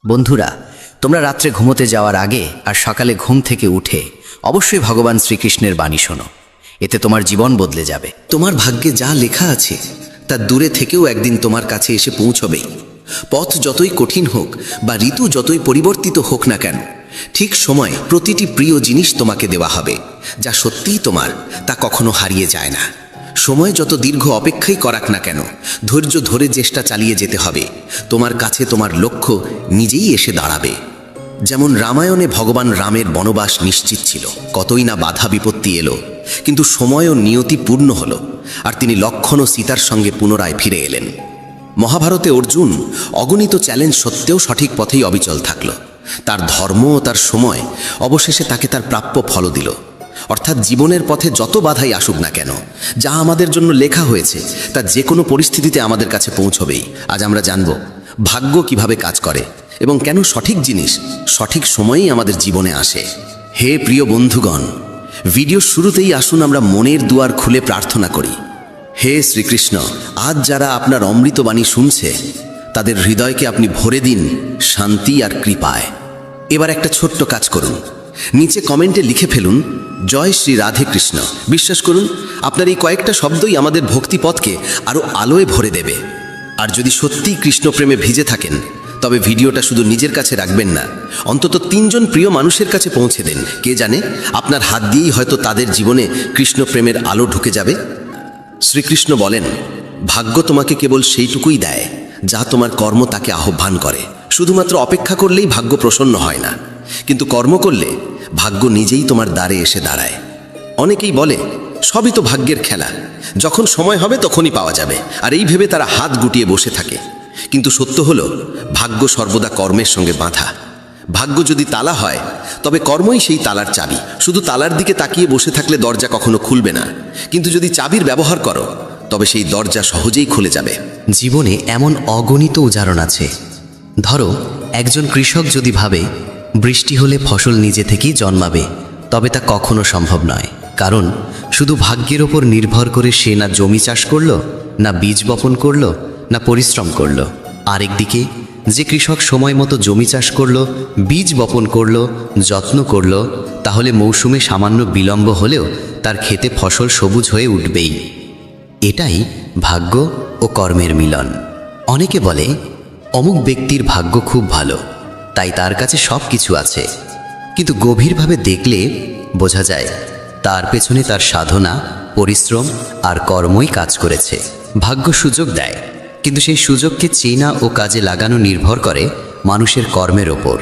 বন্ধুরা, তোমরা রাত্রে ঘুমোতে যাওয়ার আগে আর সকালে ঘুম থেকে উঠে অবশ্যই ভগবান শ্রীকৃষ্ণের বাণী শোনো। এতে তোমার জীবন বদলে যাবে। তোমার ভাগ্যে যা লেখা আছে তা দূরে থেকেও একদিন তোমার কাছে এসে পৌঁছবেই। পথ যতই কঠিন হোক বা ঋতু যতই পরিবর্তিত হোক না কেন, ঠিক সময়ে প্রতিটি প্রিয় জিনিস তোমাকে দেওয়া হবে। যা সত্যিই তোমার, তা কখনো হারিয়ে যায় না। সময় যত দীর্ঘ অপেক্ষাই করাক না কেন, ধৈর্য ধরে চেষ্টা চালিয়ে যেতে হবে। তোমার কাছে তোমার লক্ষ্য নিজেই এসে দাঁড়াবে। যেমন রামায়ণে ভগবান রামের বনবাস নিশ্চিত ছিল, কতই না বাধা বিপত্তি এলো, কিন্তু সময় ও নিয়তি পূর্ণ হলো, আর তিনি লক্ষ্মণ ও সীতার সঙ্গে পুনরায় ফিরে এলেন। মহাভারতে অর্জুন অগণিত চ্যালেঞ্জ সত্ত্বেও সঠিক পথেই অবিচল থাকল। তার ধর্ম ও তার সময় অবশেষে তাকে তার প্রাপ্য ফল দিল। অর্থাৎ জীবনের পথে যত বাধাই আসুক না কেন, যা আমাদের জন্য লেখা হয়েছে তা যে কোনো পরিস্থিতিতে আমাদের কাছে পৌঁছবেই। আজ আমরা জানব ভাগ্য কিভাবে কাজ করে এবং কেন সঠিক জিনিস সঠিক সময়েই আমাদের জীবনে আসে। হে প্রিয় বন্ধুগণ, ভিডিওর শুরুতেই আসুন আমরা মনের দুয়ার খুলে প্রার্থনা করি। হে শ্রীকৃষ্ণ, আজ যারা আপনার অমৃতবাণী শুনছে তাদের হৃদয়কে আপনি ভরে দিন শান্তি আর কৃপায়। এবার একটা ছোট্ট কাজ করুন, নিচে কমেন্টে লিখে ফেলুন জয় শ্রী রাধে কৃষ্ণ। বিশ্বাস করুন, আপনার এই কয়েকটা শব্দই আমাদের ভক্তিপথকে আরও আলোয় ভরে দেবে। আর যদি সত্যিই কৃষ্ণপ্রেমে ভিজে থাকেন, তবে ভিডিওটা শুধু নিজের কাছে রাখবেন না, অন্তত 3 জন প্রিয় মানুষের কাছে পৌঁছে দেন। কে জানে, আপনার হাত দিয়েই হয়তো তাদের জীবনে কৃষ্ণপ্রেমের আলো ঢুকে যাবে। শ্রীকৃষ্ণ বলেন, ভাগ্য তোমাকে কেবল সেইটুকুই দেয় যা তোমার কর্ম তাকে আহ্বান করে। শুধুমাত্র অপেক্ষা করলেই ভাগ্য প্রসন্ন হয় না, কিন্তু কর্ম করলে ভাগ্য নিজেই তোমার দ্বারে এসে দাঁড়ায়। অনেকেই বলে সবই তো ভাগ্যের খেলা, যখন সময় হবে তখনই পাওয়া যাবে, আর এই ভেবে তারা হাত গুটিয়ে বসে থাকে। কিন্তু সত্য হলো, ভাগ্য সর্বদা কর্মের সঙ্গে বাঁধা। ভাগ্য যদি তালা হয়, তবে কর্মই সেই তালার চাবি। শুধু তালার দিকে তাকিয়ে বসে থাকলে দরজা কখনো খুলবে না, কিন্তু যদি চাবির ব্যবহার করো, তবে সেই দরজা সহজেই খুলে যাবে। জীবনে এমন অগণিত উদাহরণ আছে। ধরো, একজন কৃষক যদি ভাবে বৃষ্টি হলে ফসল নিজে থেকেই জন্মাবে, তবে তা কখনো সম্ভব নয়। কারণ শুধু ভাগ্যের ওপর নির্ভর করে সে না জমি চাষ করলো, না বীজ বপন করলো, না পরিশ্রম করলো। আরেকদিকে যে কৃষক সময় মতো জমি চাষ করলো, বীজ বপন করলো, যত্ন করলো, তাহলে মৌসুমে সামান্য বিলম্ব হলেও তার ক্ষেতে ফসল সবুজ হয়ে উঠবেই। এটাই ভাগ্য ও কর্মের মিলন। অনেকে বলে অমুক ব্যক্তির ভাগ্য খুব ভালো, তাই তার কাছে সব কিছু আছে, কিন্তু গভীরভাবে দেখলে বোঝা যায় তার পেছনে তার সাধনা, পরিশ্রম আর কর্মই কাজ করেছে। ভাগ্য সুযোগ দেয়, কিন্তু সেই সুযোগকে চেনা ও কাজে লাগানো নির্ভর করে মানুষের কর্মের ওপর।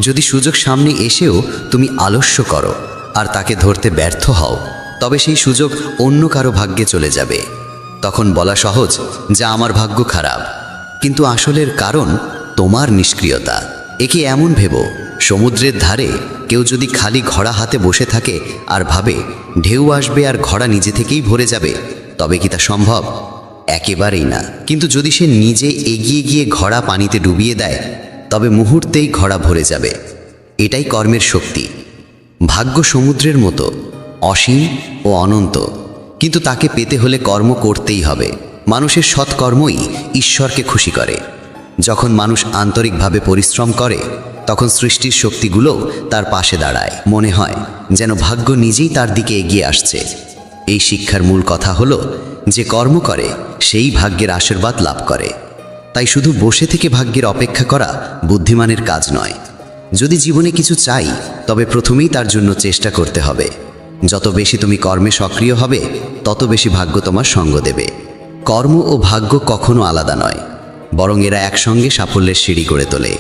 যদি সুযোগ সামনে এসেও তুমি আলস্য করো আর তাকে ধরতে ব্যর্থ হও, তবে সেই সুযোগ অন্য কারো ভাগ্যে চলে যাবে। তখন বলা সহজ যা আমার ভাগ্য খারাপ, কিন্তু আসলের কারণ তোমার নিষ্ক্রিয়তা। একে এমন ভেবো, সমুদ্রের ধারে কেউ যদি খালি ঘোড়া হাতে বসে থাকে আর ভাবে ঢেউ আসবে আর ঘোড়া নিজে থেকেই ভরে যাবে, তবে কি তা সম্ভব? একেবারেই না। কিন্তু যদি সে নিজে এগিয়ে গিয়ে ঘোড়া পানিতে ডুবিয়ে দেয়, তবে মুহূর্তেই ঘোড়া ভরে যাবে। এটাই কর্মের শক্তি। ভাগ্য সমুদ্রের মতো অসীম ও অনন্ত, কিন্তু তাকে পেতে হলে কর্ম করতেই হবে। মানুষের সৎকর্মই ঈশ্বরকে খুশি করে। যখন মানুষ আন্তরিকভাবে পরিশ্রম করে, তখন সৃষ্টির শক্তিগুলোও তার পাশে দাঁড়ায়। মনে হয় যেন ভাগ্য নিজেই তার দিকে এগিয়ে আসছে। এই শিক্ষার মূল কথা হলো, যে কর্ম করে সেই ভাগ্যের আশীর্বাদ লাভ করে। তাই শুধু বসে থেকে ভাগ্যের অপেক্ষা করা বুদ্ধিমানের কাজ নয়। যদি জীবনে কিছু চাই, তবে প্রথমেই তার জন্য চেষ্টা করতে হবে। যত বেশি তুমি কর্মে সক্রিয় হবে, তত বেশি ভাগ্য তোমার সঙ্গ দেবে। কর্ম ও ভাগ্য কখনো আলাদা নয়, বরং এরা একসঙ্গে সাফল্যের সিঁড়ি করে তোলে।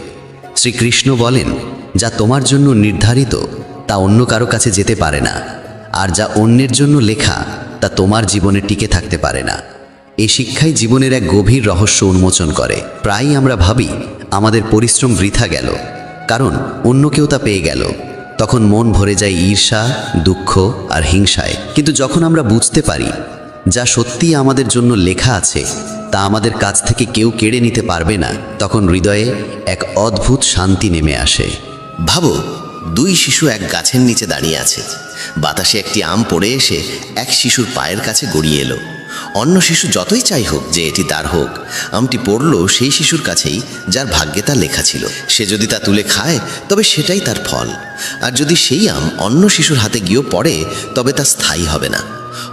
শ্রীকৃষ্ণ বলেন, যা তোমার জন্য নির্ধারিত তা অন্য কারো কাছে যেতে পারে না, আর যা অন্যের জন্য লেখা তা তোমার জীবনে টিকে থাকতে পারে না। এই শিক্ষাই জীবনের এক গভীর রহস্য উন্মোচন করে। প্রায়ই আমরা ভাবি আমাদের পরিশ্রম বৃথা গেল, কারণ অন্য কেউ তা পেয়ে গেল। তখন মন ভরে যায় ঈর্ষা, দুঃখ আর হিংসায়। কিন্তু যখন আমরা বুঝতে পারি যা সত্যিই আমাদের জন্য লেখা আছে তা আমাদের কাছ থেকে কেউ কেড়ে নিতে পারবে না, তখন হৃদয়ে এক অদ্ভুত শান্তি নেমে আসে। ভাবো, 2 শিশু এক গাছের নিচে দাঁড়িয়ে আছে। বাতাসে একটি আম পড়ে এসে এক শিশুর পায়ের কাছে গড়িয়ে এলো। অন্য শিশু যতই চাই হোক যে এটি তার হোক, আমটি পড়ল সেই শিশুর কাছেই যার ভাগ্যে তা লেখা ছিল। সে যদি তা তুলে খায় তবে সেটাই তার ফল, আর যদি সেই আম অন্য শিশুর হাতে গিয়েও পড়ে তবে তা স্থায়ী হবে না।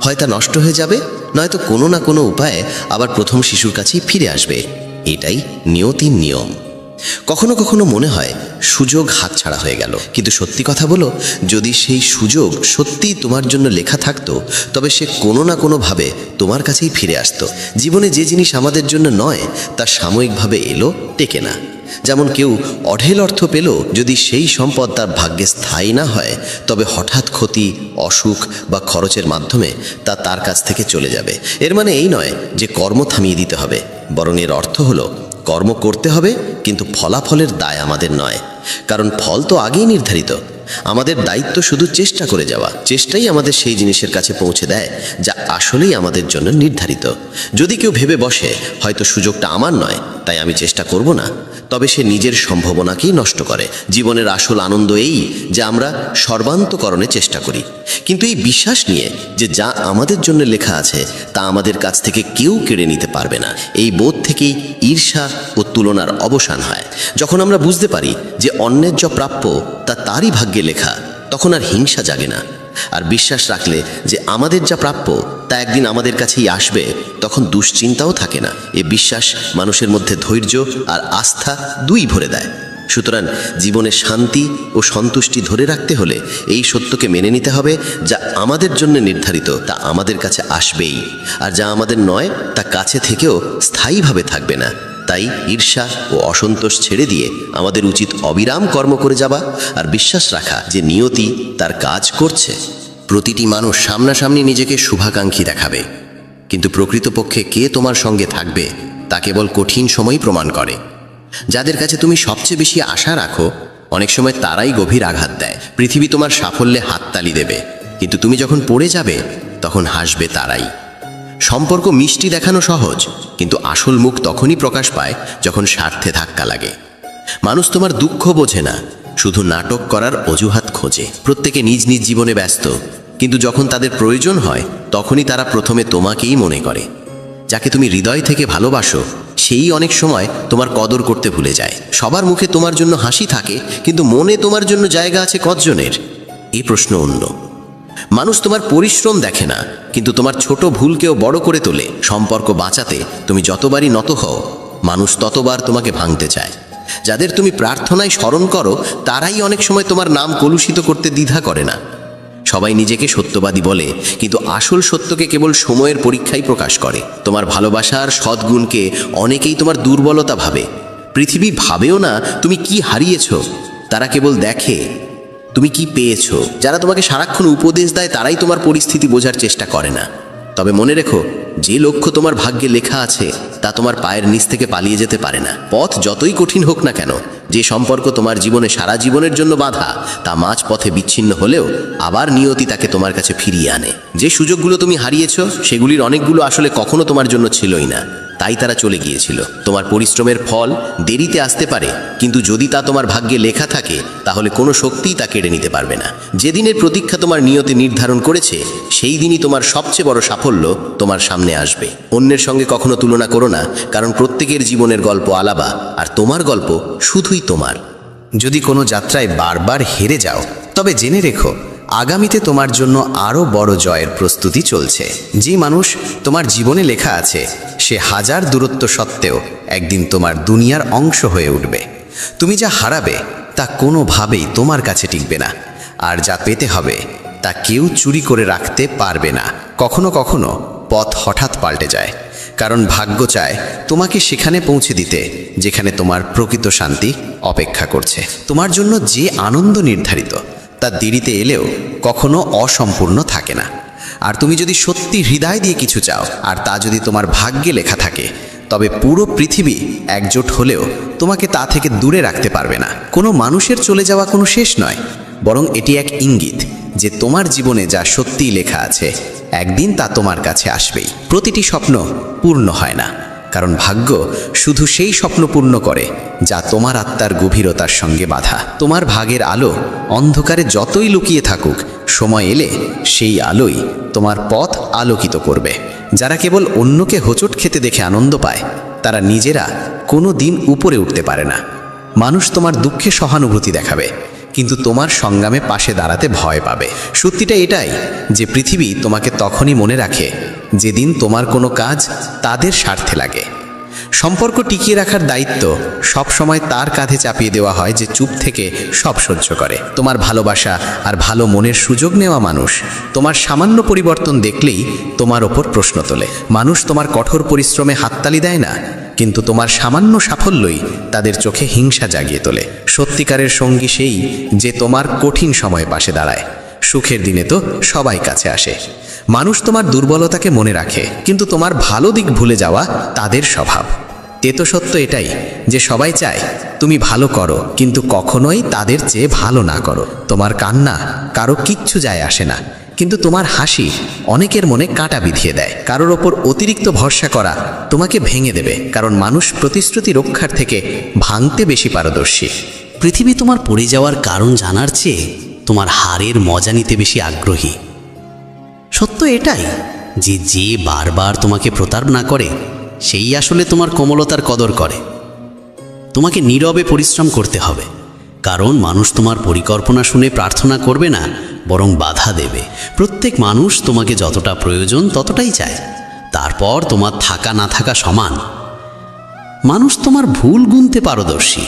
হয় তা নষ্ট হয়ে যাবে, নয়তো কোনো না কোনো উপায়ে আবার প্রথম শিশুর কাছেই ফিরে আসবে। এটাই নিয়তির নিয়ম। কখনো কখনো মনে হয় সুযোগ হাতছাড়া হয়ে গেল, কিন্তু সত্যি কথা বলো, যদি সেই সুযোগ সত্যিই তোমার জন্য লেখা থাকতো তবে সে কোনো না কোনোভাবে তোমার কাছেই ফিরে আসতো। জীবনে যে জিনিস আমাদের জন্য নয় তা সাময়িকভাবে এলো, টেকে না। যেমন কেউ অঢেল অর্থ পেল, যদি সেই সম্পদ তার ভাগ্যে স্থায়ী না হয় তবে হঠাৎ ক্ষতি, অসুখ বা খরচের মাধ্যমে তা তার কাছ থেকে চলে যাবে। এর মানে এই নয় যে কর্ম থামিয়ে দিতে হবে, বরং এর অর্থ হলো কর্ম করতে হবে, কিন্তু ফলাফলের দায় আমাদের নয়, কারণ ফল তো আগেই নির্ধারিত। আমাদের দায়িত্ব শুধু চেষ্টা করে যাওয়া। চেষ্টাই আমাদের সেই জিনিসের কাছে পৌঁছে দেয় যা আসলেই আমাদের জন্য নির্ধারিত। যদি কেউ ভেবে বসে হয়তো সুযোগটা আমার নয় তাই আমি চেষ্টা করব না, তবে সে নিজের সম্ভাবনাকেই নষ্ট করে। জীবনের আসল আনন্দ এই যে আমরা সর্বান্তকরণে চেষ্টা করি, কিন্তু এই বিশ্বাস নিয়ে যে যা আমাদের জন্য লেখা আছে তা আমাদের কাছ থেকে কেউ কেড়ে নিতে পারবে না। এই বোধ থেকেই ঈর্ষা ও তুলনার অবসান হয়। যখন আমরা বুঝতে পারি যে অন্যের যা প্রাপ্য তা তারই ভাগ্যে লেখা, তখন আর হিংসা জাগে না। আর বিশ্বাস রাখলে যে আমাদের যা প্রাপ্য তা একদিন আমাদের কাছেই আসবে, তখন দুশ্চিন্তাও থাকে না। এ বিশ্বাস মানুষের মধ্যে ধৈর্য আর আস্থা দুই ভরে দেয়। সুতরাং জীবনে শান্তি ও সন্তুষ্টি ধরে রাখতে হলে এই সত্যকে মেনে নিতে হবে, যা আমাদের জন্য নির্ধারিত তা আমাদের কাছে আসবেই, আর যা আমাদের নয় তা কাছে থেকেও স্থায়ীভাবে থাকবে না। তাই ঈর্ষা ও অসন্তোষ ছেড়ে দিয়ে আমাদের উচিত অবিরাম কর্ম করে যাওয়া আর বিশ্বাস রাখা যে নিয়তি তার কাজ করছে। প্রতিটি মানুষ সামনাসামনি নিজেকে শুভাকাঙ্ক্ষী দেখাবে, কিন্তু প্রকৃতপক্ষে কে তোমার সঙ্গে থাকবে তা কেবল কঠিন সময়ই প্রমাণ করে। যাদের কাছে তুমি সবচেয়ে বেশি আশা রাখো অনেক সময় তারাই গভীর আঘাত দেয়। পৃথিবী তোমার সাফল্যে হাততালি দেবে, কিন্তু তুমি যখন পড়ে যাবে তখন হাসবে তারাই। সম্পর্ক মিষ্টি দেখানো সহজ, কিন্তু আসল মুখ তখনই প্রকাশ পায় যখন স্বার্থে ধাক্কা লাগে। মানুষ তোমার দুঃখ বোঝে না, শুধু নাটক করার অজুহাত খোঁজে। প্রত্যেকে নিজ নিজ জীবনে ব্যস্ত, কিন্তু যখন তাদের প্রয়োজন হয় তখনই তারা প্রথমে তোমাকেই মনে করে। যাকে তুমি হৃদয় থেকে ভালোবাসো সেই অনেক সময় তোমার কদর করতে ভুলে যায়। সবার মুখে তোমার জন্য হাসি থাকে, কিন্তু মনে তোমার জন্য জায়গা আছে কতজনের? এই প্রশ্ন অন্য। মানুষ তোমার পরিশ্রম দেখে না, কিন্তু তোমার ছোট ভুলকেও বড় করে তোলে। সম্পর্ক বাঁচাতে তুমি যতবারই নত হও, মানুষ ততবার তোমাকে ভাঙতে চায়। যাদের তুমি প্রার্থনায় স্মরণ করো তারাই অনেক সময় তোমার নাম কলুষিত করতে দ্বিধা করে না। সবাই নিজেকে সত্যবাদী বলে, কিন্তু আসল সত্যকে কেবল সময়ের পরীক্ষাই প্রকাশ করে। তোমার ভালোবাসার সদ্গুণকে অনেকেই তোমার দুর্বলতা ভাবে। পৃথিবী ভাবেও না তুমি কি হারিয়েছ, তারা কেবল দেখে তুমি কি পেয়েছো। যারা তোমাকে সারাক্ষণ উপদেশ দেয় তারাই তোমার পরিস্থিতি বোঝার চেষ্টা করে না। তবে মনে রেখো, যে লক্ষ্য তোমার ভাগ্যে লেখা আছে তা তোমার পায়ের নিচ থেকে পালিয়ে যেতে পারে না। পথ যতই কঠিন হোক না কেন, যে সম্পর্ক তোমার জীবনে সারা জীবনের জন্য বাধা তা মাঝ পথে বিচ্ছিন্ন হলেও আবার নিয়তি তাকে তোমার কাছে ফিরিয়ে আনে। যে সুযোগগুলো তুমি হারিয়েছো সেগুলির অনেকগুলো আসলে কখনো তোমার জন্য ছিলই না, তাই তারা চলে গিয়েছিল। তোমার পরিশ্রমের ফল দেরিতে আসতে পারে, কিন্তু যদি তা তোমার ভাগ্যে লেখা থাকে তাহলে কোনো শক্তিই তা কেড়ে নিতে পারবে না। যেদিনের প্রতীক্ষা তোমার নিয়তি নির্ধারণ করেছে সেই দিনই তোমার সবচেয়ে বড় সাফল্য তোমার সামনে আসবে। অন্যের সঙ্গে কখনো তুলনা করো না, কারণ প্রত্যেকের জীবনের গল্প আলাদা, আর তোমার গল্প শুধুই তোমার। যদি কোনো যাত্রায় বারবার হেরে যাও তবে জেনে রেখো আগামীতে তোমার জন্য আরও বড় জয়ের প্রস্তুতি চলছে। যে মানুষ তোমার জীবনে লেখা আছে সে হাজার দূরত্ব সত্ত্বেও একদিন তোমার দুনিয়ার অংশ হয়ে উঠবে। তুমি যা হারাবে তা কোনোভাবেই তোমার কাছে টিকবে না, আর যা পেতে হবে তা কেউ চুরি করে রাখতে পারবে না। কখনো কখনো পথ হঠাৎ পাল্টে যায়, কারণ ভাগ্য চায় তোমাকে সেখানে পৌঁছে দিতে যেখানে তোমার প্রকৃত শান্তি অপেক্ষা করছে। তোমার জন্য যে আনন্দ নির্ধারিত তা দেরিতে এলেও কখনো অসম্পূর্ণ থাকে না। আর তুমি যদি সত্যি হৃদয় দিয়ে কিছু চাও আর তা যদি তোমার ভাগ্যে লেখা থাকে, তবে পুরো পৃথিবী একজোট হলেও তোমাকে তা থেকে দূরে রাখতে পারবে না। কোনো মানুষের চলে যাওয়া কোনো শেষ নয়, বরং এটি এক ইঙ্গিত যে তোমার জীবনে যা সত্যিই লেখা আছে একদিন তা তোমার কাছে আসবেই। প্রতিটি স্বপ্ন পূর্ণ হয় না, কারণ ভাগ্য শুধু সেই স্বপ্ন পূর্ণ করে যা তোমার আত্মার গভীরতার সঙ্গে বাঁধা। তোমার ভাগের আলো অন্ধকারে যতই লুকিয়ে থাকুক, সময় এলে সেই আলোই তোমার পথ আলোকিত করবে। যারা কেবল অন্যকে হোঁচট খেতে দেখে আনন্দ পায়, তারা নিজেরা কোনো দিন উপরে উঠতে পারে না। মানুষ তোমার দুঃখে সহানুভূতি দেখাবে, কিন্তু তোমার সংগ্রামে পাশে দাঁড়াতে ভয় পাবে। সত্যিটা এটাই যে পৃথিবী তোমাকে তখনই মনে রাখে যেদিন তোমার কোনো কাজ তাদের স্বার্থে লাগে। সম্পর্ক টিকিয়ে রাখার দায়িত্ব সবসময় তার কাঁধে চাপিয়ে দেওয়া হয় যে চুপ থেকে সব সহ্য করে। তোমার ভালোবাসা আর ভালো মনের সুযোগ নেওয়া মানুষ তোমার সামান্য পরিবর্তন দেখলেই তোমার ওপর প্রশ্ন তোলে। মানুষ তোমার কঠোর পরিশ্রমে হাততালি দেয় না, কিন্তু তোমার সামান্য সাফল্যই তাদের চোখে হিংসা জাগিয়ে তোলে। সত্যিকারের সঙ্গী সেই যে তোমার কঠিন সময়ে পাশে দাঁড়ায়। সুখের দিনে তো সবাই কাছে আসে। মানুষ তোমার দুর্বলতাকে মনে রাখে, কিন্তু তোমার ভালো দিক ভুলে যাওয়া তাদের স্বভাব। তেতো সত্য এটাই যে সবাই চায় তুমি ভালো করো, কিন্তু কখনোই তাদের চেয়ে ভালো না করো। তোমার কান্না কারো কিচ্ছু যায় আসে না, কিন্তু তোমার হাসি অনেকের মনে কাঁটা বিধিয়ে দেয়। কারোর ওপর অতিরিক্ত ভরসা করা তোমাকে ভেঙে দেবে, কারণ মানুষ প্রতিশ্রুতি রক্ষার থেকে ভাঙতে বেশি পারদর্শী। পৃথিবী তোমার পড়ে যাওয়ার কারণ জানার চেয়ে তোমার হারের মজা নিতে বেশি আগ্রহী। সত্য এটাই যে যে বারবার তোমাকে প্রতারণা করে সেই আসলে তোমার কোমলতার কদর করে। তোমাকে নীরবে পরিশ্রম করতে হবে, কারণ মানুষ তোমার পরিকল্পনা শুনে প্রার্থনা করবে না, বরং বাধা দেবে। প্রত্যেক মানুষ তোমাকে যতটা প্রয়োজন ততটাই চায়, তারপর তোমার থাকা না থাকা সমান। মানুষ তোমার ভুল গুনতে পারদর্শী,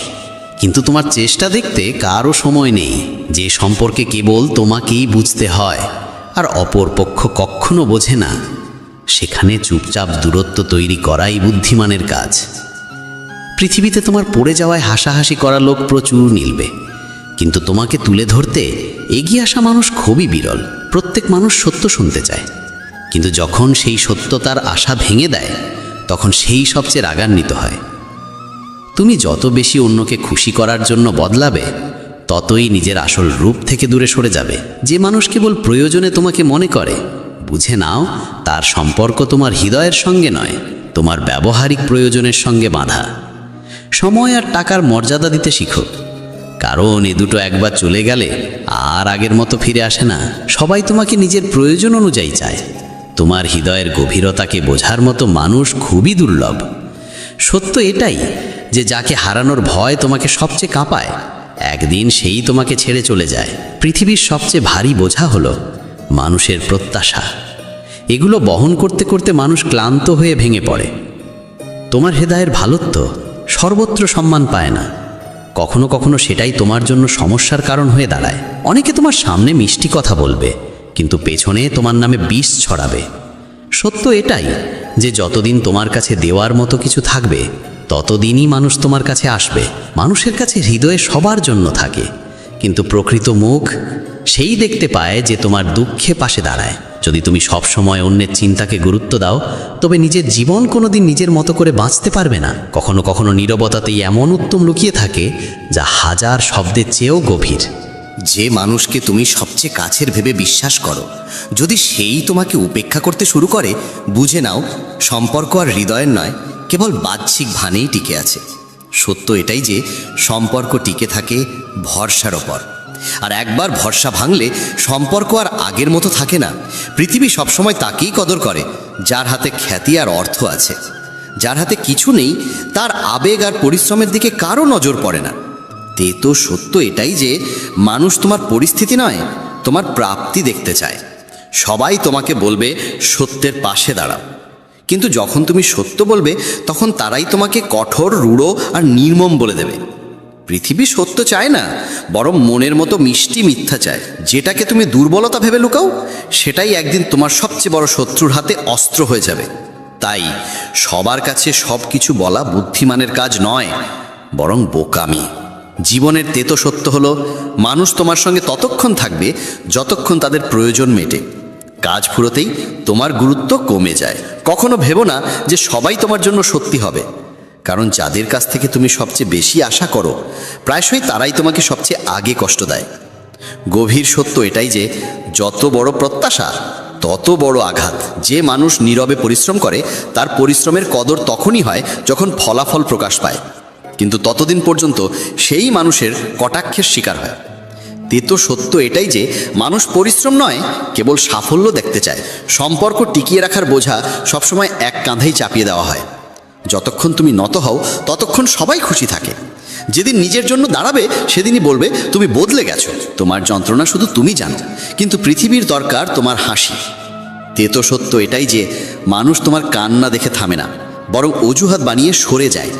কিন্তু তোমার চেষ্টা দেখতে কারও সময় নেই। যে সম্পর্কে কেবল তোমাকেই বুঝতে হয় আর অপর পক্ষ কখনো বোঝে না, সেখানে চুপচাপ দূরত্ব তৈরি করাই বুদ্ধিমানের কাজ। পৃথিবীতে তোমার পড়ে যাওয়ায় হাসাহাসি করা লোক প্রচুর মিলবে, কিন্তু তোমাকে তুলে ধরতে এগিয়ে আসা মানুষ খুবই বিরল। প্রত্যেক মানুষ সত্য শুনতে চায়, কিন্তু যখন সেই সত্য তার আশা ভেঙে দেয়, তখন সেই সবচেয়ে রাগান্বিত হয়। তুমি যত বেশি অন্যকে খুশি করার জন্য বদলাবে, ততই নিজের আসল রূপ থেকে দূরে সরে যাবে। যে মানুষ কেবল প্রয়োজনে তোমাকে মনে করে, বুঝে নাও তার সম্পর্ক তোমার হৃদয়ের সঙ্গে নয়, তোমার ব্যবহারিক প্রয়োজনের সঙ্গে বাঁধা। সময় আর টাকার মর্যাদা দিতে শিখো, কারণ এ দুটো একবার চলে গেলে আর আগের মতো ফিরে আসে না। সবাই তোমাকে নিজের প্রয়োজন অনুযায়ী চায়। তোমার হৃদয়ের গভীরতাকে বোঝার মতো মানুষ খুবই দুর্লভ। সত্য এটাই যে যাকে হারানোর ভয় তোমাকে সবচেয়ে কাঁপায়, একদিন সেই তোমাকে ছেড়ে চলে যায়। পৃথিবীর সবচেয়ে ভারী বোঝা হলো মানুষের প্রত্যাশা। এগুলো বহন করতে করতে মানুষ ক্লান্ত হয়ে ভেঙে পড়ে। তোমার হৃদয়ের ভালোত্ব সর্বত্র সম্মান পায় না, কখনো কখনো সেটাই তোমার জন্য সমস্যার কারণ হয়ে দাঁড়ায়। অনেকে তোমার সামনে মিষ্টি কথা বলবে, কিন্তু পেছনে তোমার নামে বিষ ছড়াবে। সত্য এটাই যে যতদিন তোমার কাছে দেওয়ার মতো কিছু থাকবে, ততদিনই মানুষ তোমার কাছে আসবে। মানুষের কাছে হৃদয়ে সবার জন্য থাকে, কিন্তু প্রকৃত মুখ সেই দেখতে পায় যে তোমার দুঃখে পাশে দাঁড়ায়। যদি তুমি সব সময় অন্যের চিন্তাকে গুরুত্ব দাও, তবে নিজের জীবন কোনোদিন নিজের মতো করে বাঁচতে পারবে না। কখনো কখনো নীরবতাতেই এমন উত্তম লুকিয়ে থাকে যা হাজার শব্দের চেয়েও গভীর। যে মানুষকে তুমি সবচেয়ে কাছের ভেবে বিশ্বাস করো, যদি সেই তোমাকে উপেক্ষা করতে শুরু করে, বুঝে নাও সম্পর্ক আর হৃদয়ের নয়, কেবল বাহ্যিক ভানেই টিকে আছে। সত্য এটাই যে সম্পর্ক টিকে থাকে ভরসার ওপর, আর একবার ভরসা ভাঙলে সম্পর্ক আর আগের মতো থাকে না। পৃথিবী সবসময় তাকেই কদর করে যার হাতে খ্যাতি আর অর্থ আছে। যার হাতে কিছু নেই, তার আবেগ আর পরিশ্রমের দিকে কারো নজর পড়ে না। তেতো সত্য এটাই যে মানুষ তোমার পরিস্থিতি নয়, তোমার প্রাপ্তি দেখতে চায়। সবাই তোমাকে বলবে সত্যের পাশে দাঁড়াও, কিন্তু যখন তুমি সত্য বলবে, তখন তারাই তোমাকে কঠোর, রূঢ় আর নির্মম বলে দেবে। পৃথিবী সত্য চায় না, বরং মনের মতো মিষ্টি মিথ্যা চায়। যেটাকে তুমি দুর্বলতা ভেবে লুকাও, সেটাই একদিন তোমার সবচেয়ে বড় শত্রুর হাতে অস্ত্র হয়ে যাবে। তাই সবার কাছে সব কিছু বলা বুদ্ধিমানের কাজ নয়, বরং বোকামি। জীবনের তেতো সত্য হলো মানুষ তোমার সঙ্গে ততক্ষণ থাকবে যতক্ষণ তাদের প্রয়োজন মেটে। কাজ ফুরোতেই তোমার গুরুত্ব কমে যায়। কখনো ভেবো না যে সবাই তোমার জন্য সত্যি হবে, কারণ যাদের কাছ থেকে তুমি সবচেয়ে বেশি আশা করো, প্রায়শই তারাই তোমাকে সবচেয়ে আগে কষ্ট দেয়। গভীর সত্য এটাই যে যত বড় প্রত্যাশা, তত বড় আঘাত। যে মানুষ নীরবে পরিশ্রম করে তার পরিশ্রমের কদর তখনই হয় যখন ফলাফল প্রকাশ পায়, কিন্তু ততদিন পর্যন্ত সেই মানুষের কটাক্ষের শিকার হয়। তেতো সত্য এটাই যে মানুষ পরিশ্রম নয়, কেবল সাফল্য দেখতে চায়। সম্পর্ক টিকিয়ে রাখার বোঝা সবসময় এক কাঁধেই চাপিয়ে দেওয়া হয়। যতক্ষণ তুমি নত হও ততক্ষণ সবাই খুশি থাকে। যেদিন নিজের জন্য দাঁড়াবে সেদিনই বলবে তুমি বদলে গেছো। তোমার যন্ত্রণা শুধু তুমি জানো, কিন্তু পৃথিবীর দরকার তোমার হাসি। তেতো সত্য এটাই যে মানুষ তোমার কান্না দেখে থামে না, বরং অজুহাত বানিয়ে সরে যায়।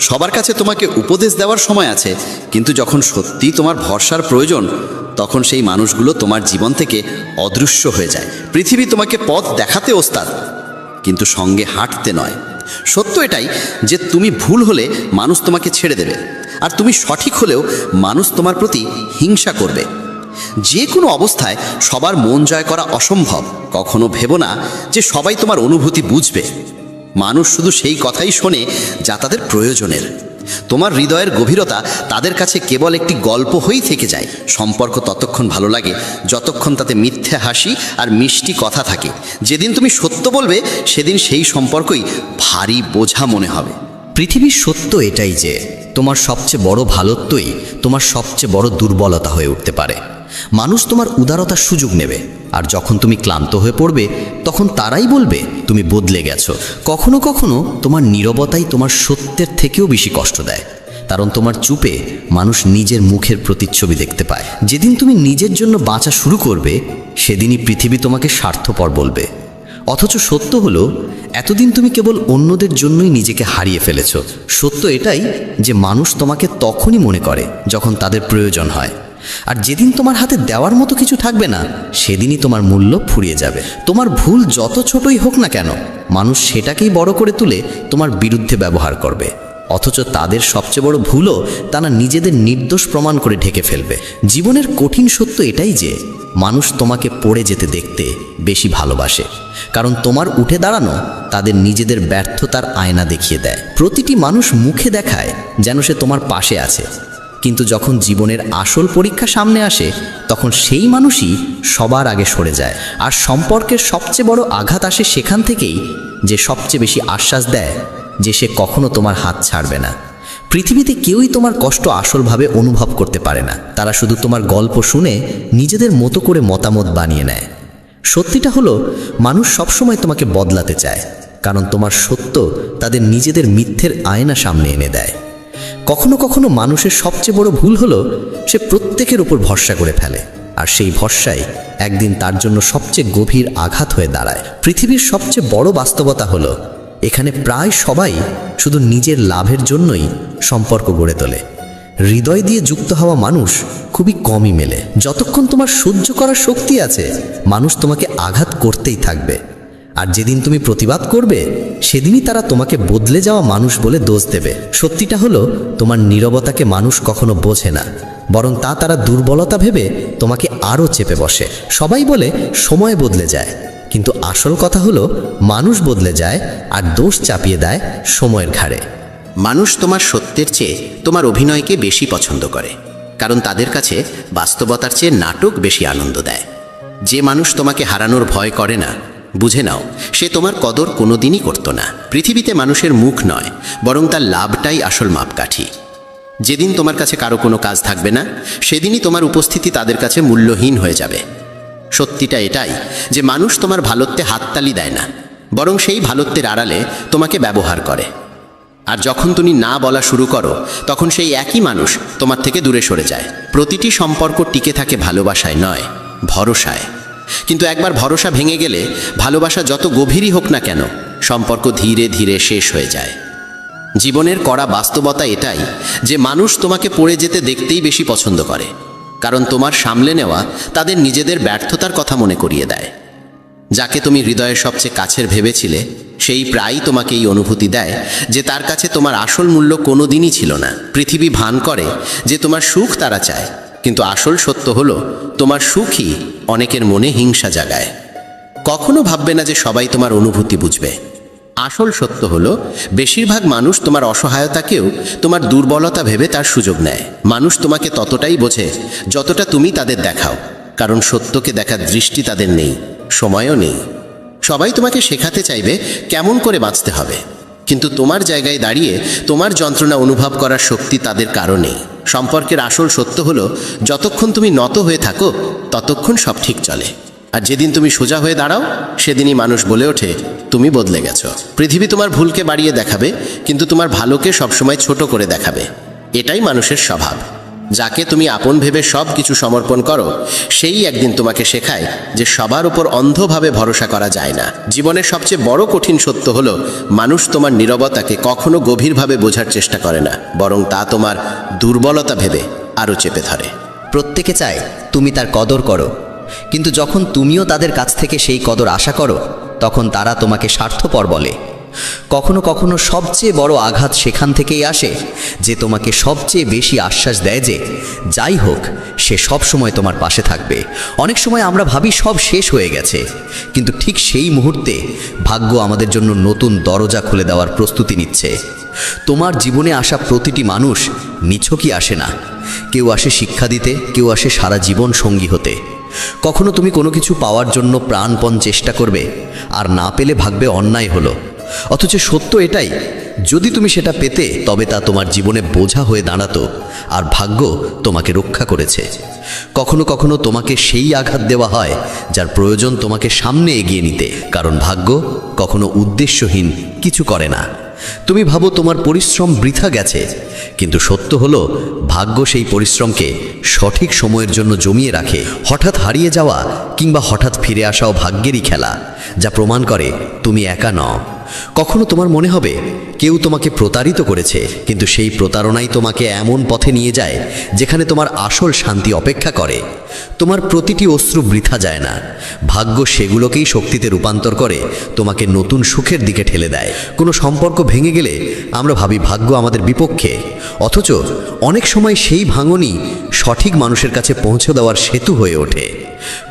সবার কাছে তোমাকে উপদেশ দেওয়ার সময় আছে, কিন্তু যখন সত্যি তোমার ভরসার প্রয়োজন তখন সেই মানুষগুলো তোমার জীবন থেকে অদৃশ্য হয়ে যায়। পৃথিবী তোমাকে পথ দেখাতে ওস্তাদ, কিন্তু সঙ্গে হাঁটতে নয়। সত্য এটাই যে তুমি ভুল হলে মানুষ তোমাকে ছেড়ে দেবে, আর তুমি সঠিক হলেও মানুষ তোমার প্রতি হিংসা করবে। যে কোনো অবস্থায় সবার মন জয় করা অসম্ভব। কখনো ভেবো না যে সবাই তোমার অনুভূতি বুঝবে। মানুষ শুধু সেই কথাই শোনে যা তাদের প্রয়োজনের। তোমার হৃদয়ের গভীরতা তাদের কাছে কেবল একটি গল্প হয়েই থেকে যায়। সম্পর্ক ততক্ষণ ভালো লাগে যতক্ষণ তাতে মিথ্যে হাসি আর মিষ্টি কথা থাকে। যেদিন তুমি সত্য বলবে সেদিন সেই সম্পর্কই ভারী বোঝা মনে হবে। পৃথিবীর সত্য এটাই যে তোমার সবচেয়ে বড় ভালোত্বই তোমার সবচেয়ে বড় দুর্বলতা হয়ে উঠতে পারে। মানুষ তোমার উদারতার সুযোগ নেবে, আর যখন তুমি ক্লান্ত হয়ে পড়বে তখন তারাই বলবে তুমি বদলে গেছো। কখনো কখনো তোমার নীরবতাই তোমার সত্যের থেকেও বেশি কষ্ট দেয়, কারণ তোমার চুপে মানুষ নিজের মুখের প্রতিচ্ছবি দেখতে পায়। যেদিন তুমি নিজের জন্য বাঁচা শুরু করবে সেদিনই পৃথিবী তোমাকে স্বার্থপর বলবে। অথচ সত্য হলো এতদিন তুমি কেবল অন্যদের জন্যই নিজেকে হারিয়ে ফেলেছ। সত্য এটাই যে মানুষ তোমাকে তখনই মনে করে যখন তাদের প্রয়োজন হয়, আর যেদিন তোমার হাতে দেওয়ার মতো কিছু থাকবে না সেদিনই তোমার মূল্য ফুরিয়ে যাবে। তোমার ভুল যত ছোটই হোক না কেন, মানুষ সেটাকেই বড় করে তুলে তোমার বিরুদ্ধে ব্যবহার করবে। অথচ তাদের সবচেয়ে বড় ভুলও তারা নিজেদের নির্দোষ প্রমাণ করে ঢেকে ফেলবে। জীবনের কঠিন সত্য এটাই যে মানুষ তোমাকে পড়ে যেতে দেখতে বেশি ভালোবাসে, কারণ তোমার উঠে দাঁড়ানো তাদের নিজেদের ব্যর্থতার আয়না দেখিয়ে দেয়। প্রতিটি মানুষ মুখে দেখায় যেন সে তোমার পাশে আছে, কিন্তু যখন জীবনের আসল পরীক্ষা সামনে আসে তখন সেই মানুষই সবার আগে সরে যায়। আর সম্পর্কের সবচেয়ে বড় আঘাত আসে সেখান থেকেই যে সবচেয়ে বেশি আশ্বাস দেয় যে সে কখনো তোমার হাত ছাড়বে না। পৃথিবীতে কেউই তোমার কষ্ট আসলভাবে অনুভব করতে পারে না। তারা শুধু তোমার গল্প শুনে নিজেদের মতো করে মতামত বানিয়ে নেয়। সত্যিটা হলো মানুষ সবসময় তোমাকে বদলাতে চায়, কারণ তোমার সত্য তাদের নিজেদের মিথ্যের আয়না সামনে এনে দেয়। কখনো কখনো মানুষের সবচেয়ে বড় ভুল হলো সে প্রত্যেকের উপর ভরসা করে ফেলে, আর সেই ভরসাই একদিন তার জন্য সবচেয়ে গভীর আঘাত হয়ে দাঁড়ায়। পৃথিবীর সবচেয়ে বড় বাস্তবতা হলো এখানে প্রায় সবাই শুধু নিজের লাভের জন্যই সম্পর্ক গড়ে তোলে। হৃদয় দিয়ে যুক্ত হওয়া মানুষ খুবই কমই মেলে। যতক্ষণ তোমার সহ্য করার শক্তি আছে মানুষ তোমাকে আঘাত করতেই থাকবে, আর যেদিন তুমি প্রতিবাদ করবে সেদিনই তারা তোমাকে বদলে যাওয়া মানুষ বলে দোষ দেবে। সত্যিটা হলো তোমার নীরবতাকে মানুষ কখনো বোঝে না, বরং তারা দুর্বলতা ভেবে তোমাকে আরও চেপে বসে। সবাই বলে সময় বদলে যায়, কিন্তু আসল কথা হলো মানুষ বদলে যায় আর দোষ চাপিয়ে দেয় সময়ের ঘাড়ে। মানুষ তোমার সত্যের চেয়ে তোমার অভিনয়কে বেশি পছন্দ করে, কারণ তাদের কাছে বাস্তবতার চেয়ে নাটক বেশি আনন্দ দেয়। যে মানুষ তোমাকে হারানোর ভয় করে না, বুঝে নাও সে তোমার কদর কোনোদিনই করত না। পৃথিবীতে মানুষের মুখ নয়, বরং তার লাভটাই আসল মাপকাঠি। যেদিন তোমার কাছে কারো কোনো কাজ থাকবে না সেদিনই তোমার উপস্থিতি তাদের কাছে মূল্যহীন হয়ে যাবে। সত্যিটা এটাই যে মানুষ তোমার ভালোত্বে হাততালি দেয় না, বরং সেই ভালোত্বের আড়ালে তোমাকে ব্যবহার করে। আর যখন তুমি না বলা শুরু করো তখন সেই একই মানুষ তোমার থেকে দূরে সরে যায়। প্রতিটি সম্পর্ক টিকে থাকে ভালোবাসায় নয়, ভরসায়। কিন্তু একবার ভরসা ভেঙে গেলে ভালোবাসা যত গভীরই হোক না কেন, সম্পর্ক ধীরে ধীরে শেষ হয়ে যায়। জীবনের কড়া বাস্তবতা এটাই যে মানুষ তোমাকে পড়ে যেতে দেখতেই বেশি পছন্দ করে, কারণ তোমার সামলে নেওয়া তাদের নিজেদের ব্যর্থতার কথা মনে করিয়ে দেয়। যাকে তুমি হৃদয়ের সবচেয়ে কাছের ভেবেছিলে সেই প্রায়ই তোমাকে এই অনুভূতি দেয় যে তার কাছে তোমার আসল মূল্য কোনো দিনই ছিল না। পৃথিবী ভান করে যে তোমার সুখ তারা চায়, কিন্তু আসল সত্য হলো তোমার সুখই অনেকের মনে হিংসা জাগায়। কখনো ভাববে না যে সবাই তোমার অনুভূতি বুঝবে। আসল সত্য হলো বেশিরভাগ মানুষ তোমার অসহায়তাকেও তোমার দুর্বলতা ভেবে তার সুযোগ নেয়। মানুষ তোমাকে ততটাই বোঝে যতটা তুমি তাদের দেখাও, কারণ সত্যকে দেখার দৃষ্টি তাদের নেই, সময়ও নেই। সবাই তোমাকে শেখাতে চাইবে কেমন করে বাঁচতে হবে, কিন্তু তোমার জায়গায় দাঁড়িয়ে তোমার যন্ত্রণা অনুভব করার শক্তি তাদের কারণেই। সম্পর্কের আসল সত্য হলো, যতক্ষণ তুমি নত হয়ে থাকো ততক্ষণ সব ঠিক চলে, আর যেদিন তুমি সোজা হয়ে দাঁড়াও সেদিনই মানুষ বলে ওঠে তুমি বদলে গেছো। পৃথিবী তোমার ভুলকে বাড়িয়ে দেখাবে, কিন্তু তোমার ভালোকে সবসময় ছোট করে দেখাবে। এটাই মানুষের স্বভাব। যাকে তুমি আপন ভেবে সব কিছু সমর্পণ করো, সেই একদিন তোমাকে শেখায় যে সবার উপর অন্ধভাবে ভরসা করা যায় না। জীবনের সবচেয়ে বড় কঠিন সত্য হলো, মানুষ তোমার নীরবতাকে কখনো গভীরভাবে বোঝার চেষ্টা করে না, বরং তা তোমার দুর্বলতা ভেবে আরও চেপে ধরে। প্রত্যেকে চায় তুমি তার কদর করো, কিন্তু যখন তুমিও তাদের কাছ থেকে সেই কদর আশা করো, তখন তারা তোমাকে স্বার্থপর বলে। কখনো কখনো সবচেয়ে বড় আঘাত সেখান থেকেই আসে যে তোমাকে সবচেয়ে বেশি আশ্বাস দেয় যে যাই হোক সে সব সময় তোমার পাশে থাকবে। অনেক সময় আমরা ভাবি সব শেষ হয়ে গেছে, কিন্তু ঠিক সেই মুহূর্তে ভাগ্য আমাদের জন্য নতুন দরজা খুলে দেওয়ার প্রস্তুতি নিচ্ছে। তোমার জীবনে আসা প্রতিটি মানুষ নিছকই আসে না। কেউ আসে শিক্ষা দিতে, কেউ আসে সারা জীবন সঙ্গী হতে। কখনো তুমি কোনো কিছু পাওয়ার জন্য প্রাণপণ চেষ্টা করবে, আর না পেলে ভাববে অন্যায় হলো। অথচ সত্য এটাই, যদি তুমি সেটা পেতে তবে তা তোমার জীবনে বোঝা হয়ে দাঁড়াতো, আর ভাগ্য তোমাকে রক্ষা করেছে। কখনো কখনো তোমাকে সেই আঘাত দেওয়া হয় যার প্রয়োজন তোমাকে সামনে এগিয়ে নিতে, কারণ ভাগ্য কখনো উদ্দেশ্যহীন কিছু করে না। তুমি ভাবো তোমার পরিশ্রম বৃথা গেছে, কিন্তু সত্য হলো ভাগ্য সেই পরিশ্রমকে সঠিক সময়ের জন্য জমিয়ে রাখে। হঠাৎ হারিয়ে যাওয়া কিংবা হঠাৎ ফিরে আসাও ভাগ্যেরই খেলা, যা প্রমাণ করে তুমি একা নও। কখনো তোমার মনে হবে কেউ তোমাকে প্রতারিত করেছে, কিন্তু সেই প্রতারণাই তোমাকে এমন পথে নিয়ে যায় যেখানে তোমার আসল শান্তি অপেক্ষা করে। তোমার প্রতিটি অশ্রু বৃথা যায় না, ভাগ্য সেগুলোকেই শক্তিতে রূপান্তর করে তোমাকে নতুন সুখের দিকে ঠেলে দেয়। কোনো সম্পর্ক ভেঙে গেলে আমরা ভাবি ভাগ্য আমাদের বিপক্ষে, অথচ অনেক সময় সেই ভাঙনই সঠিক মানুষের কাছে পৌঁছে দেওয়ার সেতু হয়ে ওঠে।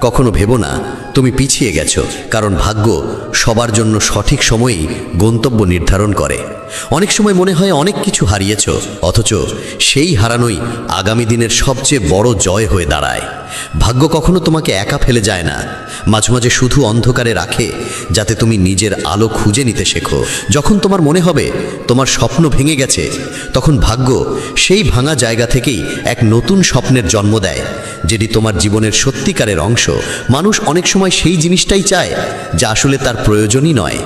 কখনো ভেবো না তুমি পিছিয়ে গেছো, কারণ ভাগ্য সবার জন্য সঠিক সময়েই গন্তব্য নির্ধারণ করে। অনেক সময় মনে হয় অনেক কিছু হারিয়েছো, অথচ সেই হারানোই আগামী দিনের সবচেয়ে বড় জয় হয়ে দাঁড়ায়। ভাগ্য কখনো তোমাকে একা ফেলে যায় না, মাঝে মাঝে শুধু অন্ধকারে রাখে যাতে তুমি নিজের আলো খুঁজে নিতে শেখো। যখন তোমার মনে হবে তোমার স্বপ্ন ভেঙে গেছে, তখন ভাগ্য সেই ভাঙা জায়গা থেকেই এক নতুন স্বপ্নের জন্ম দেয়, যেটি তোমার জীবনের সত্যিকারের অংশ। মানুষ অনেক সময় সেই জিনিসটাই চায় যা আসলে তার প্রয়োজনই নয়,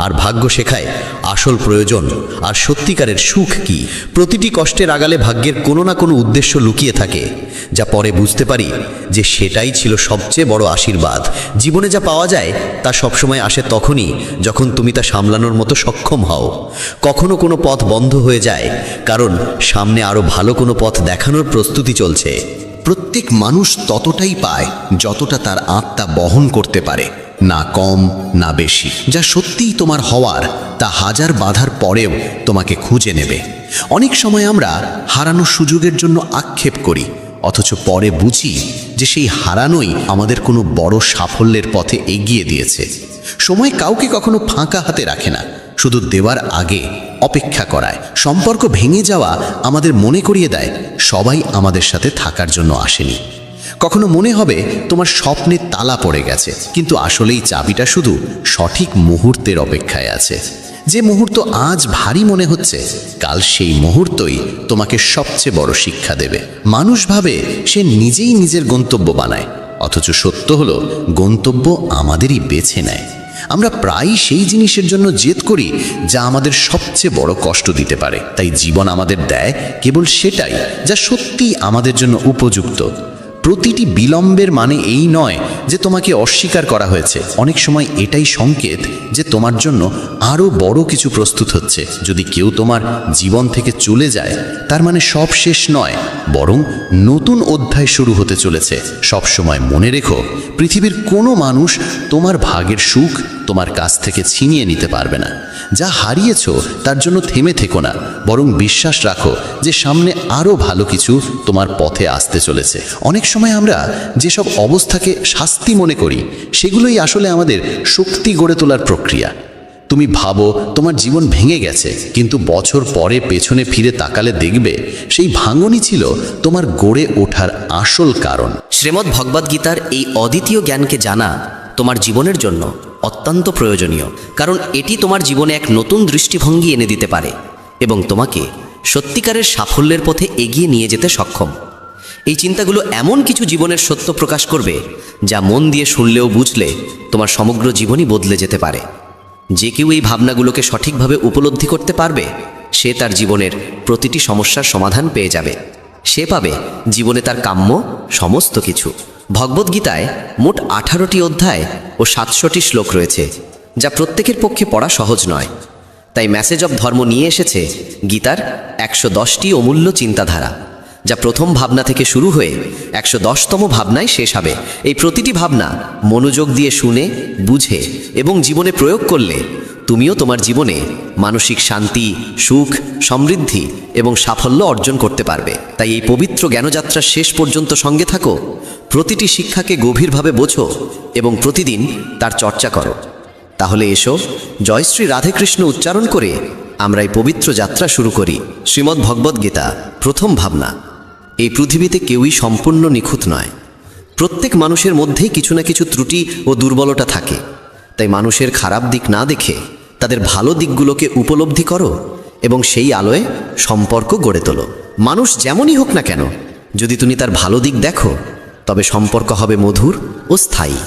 আর ভাগ্য শেখায় আসল প্রয়োজন আর সত্যিকারের সুখ কি। প্রতিটি কষ্টের আড়ালে ভাগ্যের কোনো না কোনো উদ্দেশ্য লুকিয়ে থাকে, যা পরে বুঝতে পারি যে সেটাই ছিল সবচেয়ে বড় আশীর্বাদ। জীবনে যা পাওয়া যায় তা সবসময় আসে তখনই যখন তুমি তা সামলানোর মতো সক্ষম হও। কখনো কোনো পথ বন্ধ হয়ে যায় কারণ সামনে আরও ভালো কোনো পথ দেখানোর প্রস্তুতি চলছে। প্রত্যেক মানুষ ততটাই পায় যতটা তার আত্মা বহন করতে পারে, না কম না বেশি। যা সত্যিই তোমার হওয়ার তা হাজার বাধার পরেও তোমাকে খুঁজে নেবে। অনেক সময় আমরা হারানোর সুযোগের জন্য আক্ষেপ করি, অথচ পরে বুঝি যে সেই হারানোই আমাদের কোনো বড় সাফল্যের পথে এগিয়ে দিয়েছে। সময় কাউকে কখনো ফাঁকা হাতে রাখে না, শুধু দেওয়ার আগে অপেক্ষা করায়। সম্পর্ক ভেঙে যাওয়া আমাদের মনে করিয়ে দেয় সবাই আমাদের সাথে থাকার জন্য আসেনি। কখনো মনে হবে তোমার স্বপ্নে তালা পড়ে গেছে, কিন্তু আসলেই চাবিটা শুধু সঠিক মুহূর্তের অপেক্ষায় আছে। যে মুহূর্ত আজ ভারী মনে হচ্ছে, কাল সেই মুহূর্তই তোমাকে সবচেয়ে বড় শিক্ষা দেবে। মানুষ ভাবে সে নিজেই নিজের গন্তব্য বানায়, অথচ সত্য হলো গন্তব্য আমাদেরই বেছে নেয়। আমরা প্রায়ই সেই জিনিসের জন্য জেদ করি যা আমাদের সবচেয়ে বড় কষ্ট দিতে পারে। তাই জীবন আমাদের দেয় কেবল সেটাই যা সত্যিই আমাদের জন্য উপযুক্ত। প্রতিটি বিলম্বের মানে এই নয় যে তোমাকে অস্বীকার করা হয়েছে, অনেক সময় এটাই সংকেত যে তোমার জন্য আরও বড় কিছু প্রস্তুত হচ্ছে। যদি কেউ তোমার জীবন থেকে চলে যায়, তার মানে সব শেষ নয়, বরং নতুন অধ্যায় শুরু হতে চলেছে। সব সময় মনে রেখো, পৃথিবীর কোনো মানুষ তোমার ভাগের সুখ তোমার কাছ থেকে ছিনিয়ে নিতে পারবে না। যা হারিয়েছ তার জন্য থেমে থেকো না, বরং বিশ্বাস রাখো যে সামনে আরও ভালো কিছু তোমার পথে আসতে চলেছে। অনেক সময় আমরা যেসব অবস্থাকে শাস্তি মনে করি, সেগুলোই আসলে আমাদের শক্তি গড়ে তোলার প্রক্রিয়া। তুমি ভাবো তোমার জীবন ভেঙে গেছে, কিন্তু বছর পরে পেছনে ফিরে তাকালে দেখবে সেই ভাঙনই ছিল তোমার গড়ে ওঠার আসল কারণ। শ্রীমদ্ ভগবদ্গীতার এই অদ্বিতীয় জ্ঞানকে জানা তোমার জীবনের জন্য অত্যন্ত প্রয়োজনীয়, কারণ এটি তোমার জীবনে এক নতুন দৃষ্টিভঙ্গি এনে দিতে পারে এবং তোমাকে সত্যিকারের সাফল্যের পথে এগিয়ে নিয়ে যেতে সক্ষম। এই চিন্তাগুলো এমন কিছু জীবনের সত্য প্রকাশ করবে যা মন দিয়ে শুনলেও বুঝলে তোমার সমগ্র জীবনই বদলে যেতে পারে। যে কেউ এই ভাবনাগুলোকে সঠিকভাবে উপলব্ধি করতে পারবে, সে তার জীবনের প্রতিটি সমস্যার সমাধান পেয়ে যাবে। সে পাবে জীবনে তার কাম্য সমস্ত কিছু। ভগবদ্গীতায় মোট 18টি অধ্যায় ও 700টি শ্লোক রয়েছে, যা প্রত্যেকের পক্ষে পড়া সহজ নয়। তাই মেসেজ অব ধর্ম নিয়ে এসেছে গীতার 110টি অমূল্য চিন্তাধারা, যা প্রথম ভাবনা থেকে শুরু হয়ে 110তম ভাবনায় শেষ হবে। এই প্রতিটি ভাবনা মনোযোগ দিয়ে শুনে, বুঝে এবং জীবনে প্রয়োগ করলে তুমিও তোমার জীবনে মানসিক শান্তি, সুখ, সমৃদ্ধি এবং সাফল্য অর্জন করতে পারবে। তাই এই পবিত্র জ্ঞানযাত্রার শেষ পর্যন্ত সঙ্গে থাকো, প্রতিটি শিক্ষাকে গভীরভাবে বোঝো এবং প্রতিদিন তার চর্চা করো। তাহলে এসো, জয় শ্রী রাধেকৃষ্ণ উচ্চারণ করে আমরা এই পবিত্র যাত্রা শুরু করি। শ্রীমদ্ ভগবদ্গীতা প্রথম ভাবনা। এই পৃথিবীতে কেউই সম্পূর্ণ নিখুঁত নয়। প্রত্যেক মানুষের মধ্যেই কিছু না কিছু ত্রুটি ও দুর্বলতা থাকে। তাই মানুষের খারাপ দিক না দেখে তাদের ভালো দিকগুলোকে উপলব্ধি করো এবং সেই আলোয় সম্পর্ক গড়ে তোলো। মানুষ যেমনই হোক না কেন, যদি তুমি তার ভালো দিক দেখো, তবে সম্পর্ক হবে মধুর ও স্থায়ী।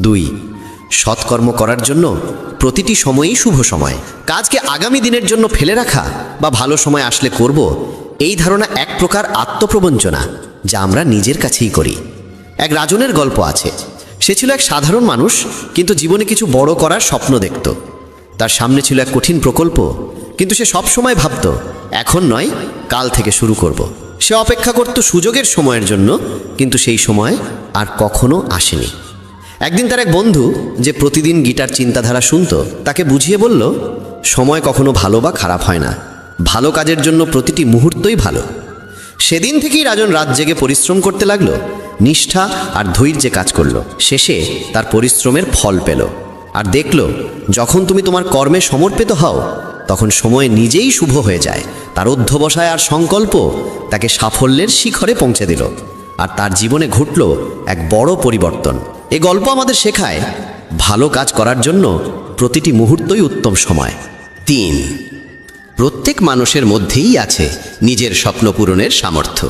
2. সৎকর্ম করার জন্য প্রতিটি সময়ই শুভ সময়। কাজকে আগামী দিনের জন্য ফেলে রাখা বা ভালো সময় আসলে করব, এই ধারণা এক প্রকার আত্মপ্রবঞ্চনা, যা আমরা নিজের কাছেই করি। এক রাজনের গল্প আছে। সে ছিল এক সাধারণ মানুষ, কিন্তু জীবনে কিছু বড় করার স্বপ্ন দেখত। তার সামনে ছিল এক কঠিন প্রকল্প, কিন্তু সে সব সময় ভাবত, এখন নয়, কাল থেকে শুরু করব। সে অপেক্ষা করত সুযোগের সময়ের জন্য, কিন্তু সেই সময় আর কখনো আসেনি। একদিন তার এক বন্ধু, যে প্রতিদিন গীতার চিন্তাধারা শুনত, তাকে বুঝিয়ে বলল, সময় কখনো ভালো বা খারাপ হয় না, ভালো কাজের জন্য প্রতিটি মুহূর্তই ভালো। সেদিন থেকেই রাজন রাত জেগে পরিশ্রম করতে লাগলো, নিষ্ঠা আর ধৈর্যে কাজ করলো। শেষে তার পরিশ্রমের ফল পেল। আর দেখল, যখন তুমি তোমার কর্মে সমর্পিত হও, তখন সময় নিজেই শুভ হয়ে যায়। তার অধ্যবসায় আর সংকল্প তাকে সাফল্যের শিখরে পৌঁছে দিল, আর তার জীবনে ঘটল এক বড় পরিবর্তন। এ গল্প আমাদের শেখায়, ভালো কাজ করার জন্য প্রতিটি মুহূর্তই উত্তম সময়। 3. প্রত্যেক মানুষের মধ্যেই আছে নিজের স্বপ্ন পূরণের সামর্থ্য,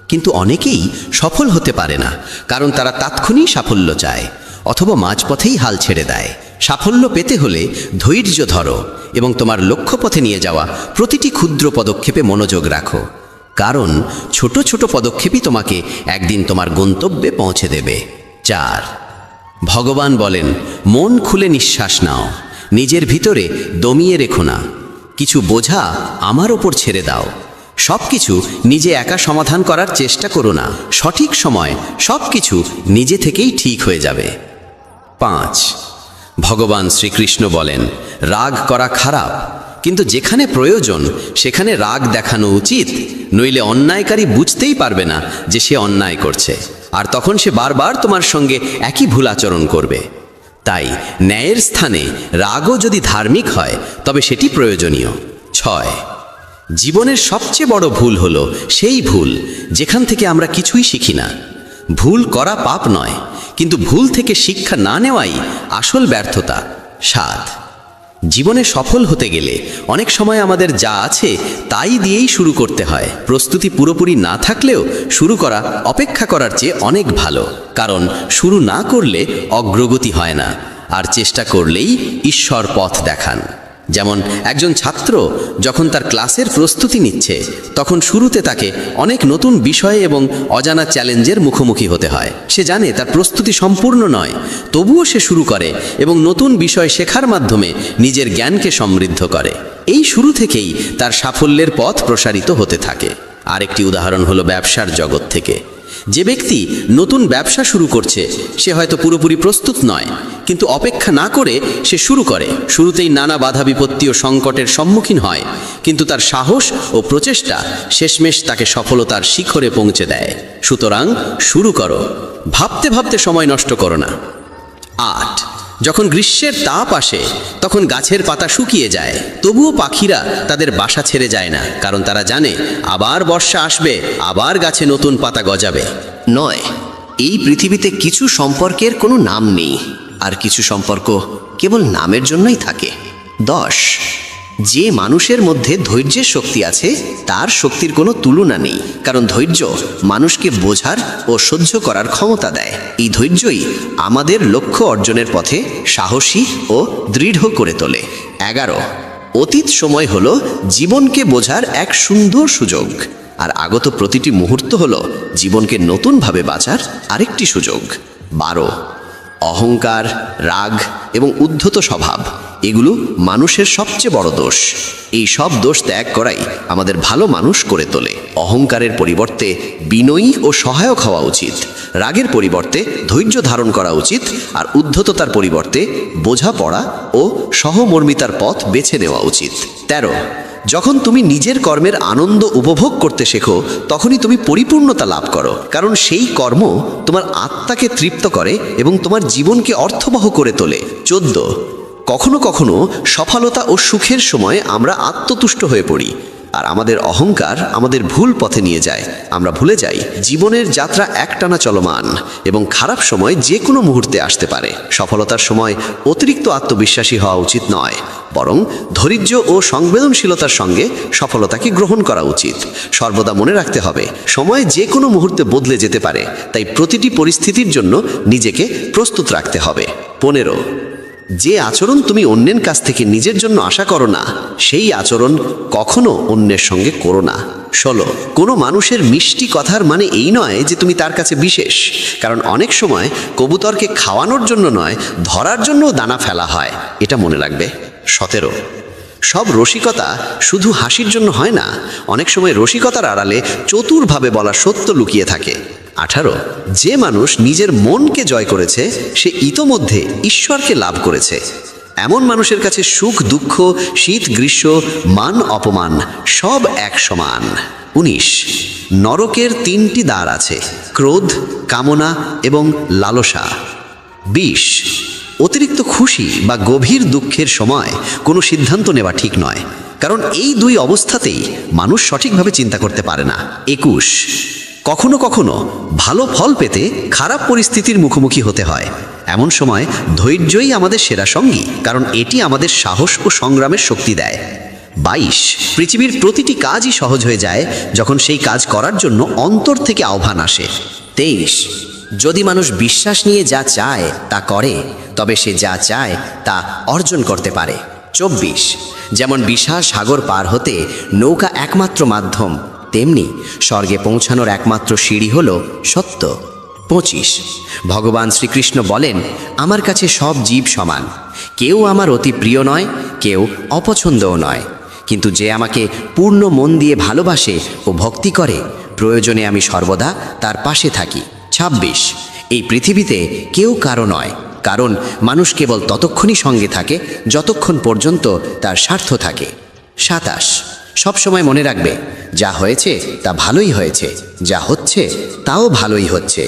কিন্তু অনেকেই সফল হতে পারে না, কারণ তারা তাৎক্ষণিক সাফল্য চায় অথবা মাঝপথেই হাল ছেড়ে দেয়। সাফল্য পেতে হলে ধৈর্য ধরো এবং তোমার লক্ষ্যপথে নিয়ে যাওয়া প্রতিটি ক্ষুদ্র পদক্ষেপে মনোযোগ রাখো, কারণ ছোট ছোট পদক্ষেপই তোমাকে একদিন তোমার গন্তব্যে পৌঁছে দেবে। 4. ভগবান বলেন, মন খুলে নিঃশ্বাস নাও, নিজের ভিতরে দমিয়ে রেখো না, কিছু বোঝা আমার ওপর ছেড়ে দাও, সব কিছু নিজে একা সমাধান করার চেষ্টা করো না, সঠিক সময় সব কিছু নিজে থেকেই ঠিক হয়ে যাবে। 5. ভগবান শ্রীকৃষ্ণ বলেন, রাগ করা খারাপ, কিন্তু যেখানে প্রয়োজন সেখানে রাগ দেখানো উচিত, নইলে অন্যায়কারী বুঝতেই পারবে না যে সে অন্যায় করছে, আর তখন সে বারবার তোমার সঙ্গে একই ভুল আচরণ করবে। তাই ন্যায়ের স্থানে রাগও যদি ধার্মিক হয়, তবে সেটি প্রয়োজনীয়। 6. জীবনের সবচেয়ে বড় ভুল হলো সেই ভুল যেখান থেকে আমরা কিছুই শিখি না। ভুল করা পাপ নয়, কিন্তু ভুল থেকে শিক্ষা না নেওয়াই আসল ব্যর্থতা। 7. জীবনে সফল হতে গেলে অনেক সময় আমাদের যা আছে তাই দিয়েই শুরু করতে হয়। প্রস্তুতি পুরোপুরি না থাকলেও শুরু করা অপেক্ষা করার চেয়ে অনেক ভালো, কারণ শুরু না করলে অগ্রগতি হয় না, আর চেষ্টা করলেই ঈশ্বর পথ দেখান। যেমন একজন ছাত্র যখন তার ক্লাসের প্রস্তুতি নিচ্ছে, তখন শুরুতে তাকে অনেক নতুন বিষয় এবং অজানা চ্যালেঞ্জের মুখোমুখি হতে হয়। সে জানে তার প্রস্তুতি সম্পূর্ণ নয়, তবুও সে শুরু করে এবং নতুন বিষয় শেখার মাধ্যমে নিজের জ্ঞানকে সমৃদ্ধ করে। এই শুরু থেকেই তার সাফল্যের পথ প্রসারিত হতে থাকে। আরেকটি উদাহরণ হলো ব্যবসার জগৎ থেকে। যে ব্যক্তি নতুন ব্যবসা শুরু করছে, সে হয়তো পুরোপুরি প্রস্তুত নয়, কিন্তু অপেক্ষা না করে সে শুরু করে। শুরুতেই নানা বাধা বিপত্তি ও সংকটের সম্মুখীন হয়, কিন্তু তার সাহস ও প্রচেষ্টা শেষমেশ তাকে সফলতার শিখরে পৌঁছে দেয়। সুতরাং শুরু করো, ভাবতে ভাবতে সময় নষ্ট করো না। 8. যখন গ্রীষ্মের তাপ আসে, তখন গাছের পাতা শুকিয়ে যায়, তবুও পাখিরা তাদের বাসা ছেড়ে যায় না, কারণ তারা জানে আবার বর্ষা আসবে, আবার গাছে নতুন পাতা গজাবে। 9. এই পৃথিবীতে কিছু সম্পর্কের কোনো নাম নেই, আর কিছু সম্পর্ক কেবল নামের জন্যই থাকে। 10, যে মানুষের মধ্যে ধৈর্যের শক্তি আছে তার শক্তির কোনো তুলনা নেই, কারণ ধৈর্য মানুষকে বোঝার ও সহ্য করার ক্ষমতা দেয়। এই ধৈর্যই আমাদের লক্ষ্য অর্জনের পথে সাহসী ও দৃঢ় করে তোলে। 11, অতীত সময় হলো জীবনকে বোঝার এক সুন্দর সুযোগ, আর আগত প্রতিটি মুহূর্ত হলো জীবনকে নতুনভাবে বাঁচার আরেকটি সুযোগ। 12, অহংকার, রাগ এবং উদ্ধত স্বভাব এগুলো মানুষের সবচেয়ে বড় দোষ। এই সব দোষ ত্যাগ করাই আমাদের ভালো মানুষ করে তোলে। অহংকারের পরিবর্তে বিনয়ী ও সহায়ক হওয়া উচিত, রাগের পরিবর্তে ধৈর্য ধারণ করা উচিত, আর উদ্ধততার পরিবর্তে বোঝাপড়া ও সহমর্মিতার পথ বেছে নেওয়া উচিত। 13, যখন তুমি নিজের কর্মের আনন্দ উপভোগ করতে শেখো তখনই তুমি পরিপূর্ণতা লাভ করো, কারণ সেই কর্ম তোমার আত্মাকে তৃপ্ত করে এবং তোমার জীবনকে অর্থবহ করে তোলে। 14, কখনো কখনো সফলতা ও সুখের সময় আমরা আত্মতুষ্ট হয়ে পড়ি, আর আমাদের অহংকার আমাদের ভুল পথে নিয়ে যায়। আমরা ভুলে যাই জীবনের যাত্রা একটানা চলমান এবং খারাপ সময় যে কোনো মুহূর্তে আসতে পারে। সফলতার সময় অতিরিক্ত আত্মবিশ্বাসী হওয়া উচিত নয়, বরং ধৈর্য ও সংবেদনশীলতার সঙ্গে সফলতাকে গ্রহণ করা উচিত। সর্বদা মনে রাখতে হবে সময় যে কোনো মুহূর্তে বদলে যেতে পারে, তাই প্রতিটি পরিস্থিতির জন্য নিজেকে প্রস্তুত রাখতে হবে। 15, যে আচরণ তুমি অন্যের কাছ থেকে নিজের জন্য আশা করো না সেই আচরণ কখনো অন্যের সঙ্গে করো না। 16, কোনো মানুষের মিষ্টি কথার মানে এই নয় যে তুমি তার কাছে বিশেষ, কারণ অনেক সময় কবুতরকে খাওয়ানোর জন্য নয় ধরার জন্য দানা ফেলা হয়, এটা মনে রাখবে। 17, সব রসিকতা শুধু হাসির জন্য হয় না, অনেক সময় রসিকতার আড়ালে চতুরভাবে বলা সত্য লুকিয়ে থাকে। 18, যে মানুষ নিজের মনকে জয় করেছে সে ইতোমধ্যে ঈশ্বরকে লাভ করেছে। এমন মানুষের কাছে সুখ দুঃখ, শীত গ্রীষ্ম, মান অপমান সব এক সমান। 19, নরকের 3টি দ্বার আছে, ক্রোধ, কামনা এবং লালসা। 20, অতিরিক্ত খুশি বা গভীর দুঃখের সময় কোনো সিদ্ধান্ত নেওয়া ঠিক নয়, কারণ এই দুই অবস্থাতেই মানুষ সঠিকভাবে চিন্তা করতে পারে না। 21, কখনো কখনো ভালো ফল পেতে খারাপ পরিস্থিতির মুখোমুখি হতে হয়, এমন সময় ধৈর্যই আমাদের সেরা সঙ্গী, কারণ এটি আমাদের সাহস ও সংগ্রামের শক্তি দেয়। 22, পৃথিবীর প্রতিটি কাজই সহজ হয়ে যায় যখন সেই কাজ করার জন্য অন্তর থেকে আহ্বান আসে। 23, যদি মানুষ বিশ্বাস নিয়ে যা চায় তা করে তবে সে যা চায় তা অর্জন করতে পারে। 24, যেমন বিশাল সাগর পার হতে নৌকা একমাত্র মাধ্যম, তেমনি স্বর্গে পৌঁছানোর একমাত্র সিঁড়ি হল সত্য। 25, ভগবান শ্রীকৃষ্ণ বলেন, আমার কাছে সব জীব সমান, কেউ আমার অতি প্রিয় নয়, কেউ অপছন্দও নয়, কিন্তু যে আমাকে পূর্ণ মন দিয়ে ভালোবাসে ও ভক্তি করে প্রয়োজনে আমি সর্বদা তার পাশে থাকি। 26, এই পৃথিবীতে কেউ কারো নয়, কারণ মানুষ কেবল ততক্ষণই সঙ্গে থাকে যতক্ষণ পর্যন্ত তার স্বার্থ থাকে। 27, সবসময় মনে রাখবে যা হয়েছে তা ভালোই হয়েছে, যা হচ্ছে তাও ভালোই হচ্ছে,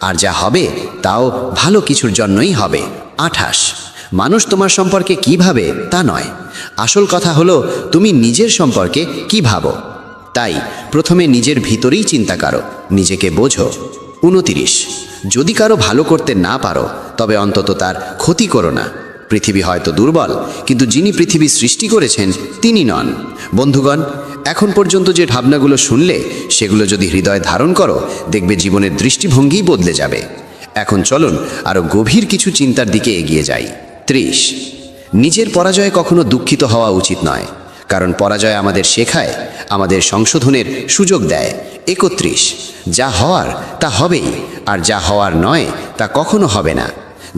আর যা হবে তাও ভালো কিছুর জন্যই হবে। 28, মানুষ তোমার সম্পর্কে কি ভাবে তা নয়, আসল কথা হলো তুমি নিজের সম্পর্কে কি ভাবো। তাই প্রথমে নিজের ভিতরেই চিন্তা করো, নিজেকে বোঝো। 29, যদি কারো ভালো করতে না পারো তবে অন্তত তার ক্ষতি করো না। পৃথিবী হয়তো দুর্বল, কিন্তু যিনি পৃথিবী সৃষ্টি করেছেন তিনি নন। বন্ধুগণ, এখন পর্যন্ত যে ভাবনাগুলো শুনলে সেগুলো যদি হৃদয়ে ধারণ করো, দেখবে জীবনের দৃষ্টিভঙ্গি বদলে যাবে। এখন চলুন আরও গভীর কিছু চিন্তার দিকে এগিয়ে যাই। 30, নিজের পরাজয়ে কখনো দুঃখিত হওয়া উচিত নয়, কারণ পরাজয় আমাদের শেখায়, আমাদের সংশোধনের সুযোগ দেয়। 31, যা হওয়ার তা হবেই, আর যা হওয়ার নয় তা কখনো হবে না।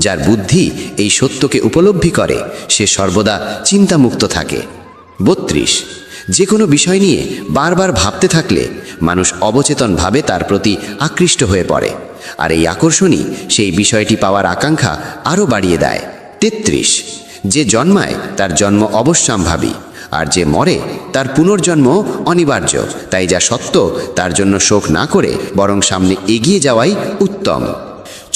যার বুদ্ধি এই সত্যকে উপলব্ধি করে সে সর্বদা চিন্তামুক্ত থাকে। 32, যে কোনো বিষয় নিয়ে বারবার ভাবতে থাকলে মানুষ অবচেতনভাবে তার প্রতি আকৃষ্ট হয়ে পড়ে, আর এই আকর্ষণই সেই বিষয়টি পাওয়ার আকাঙ্ক্ষা আরও বাড়িয়ে দেয়। 33, যে জন্মায় তার জন্ম অবশ্যম্ভাবী, আর যে মরে তার পুনর্জন্ম অনিবার্য, তাই যা সত্য তার জন্য শোক না করে বরং সামনে এগিয়ে যাওয়াই উত্তম।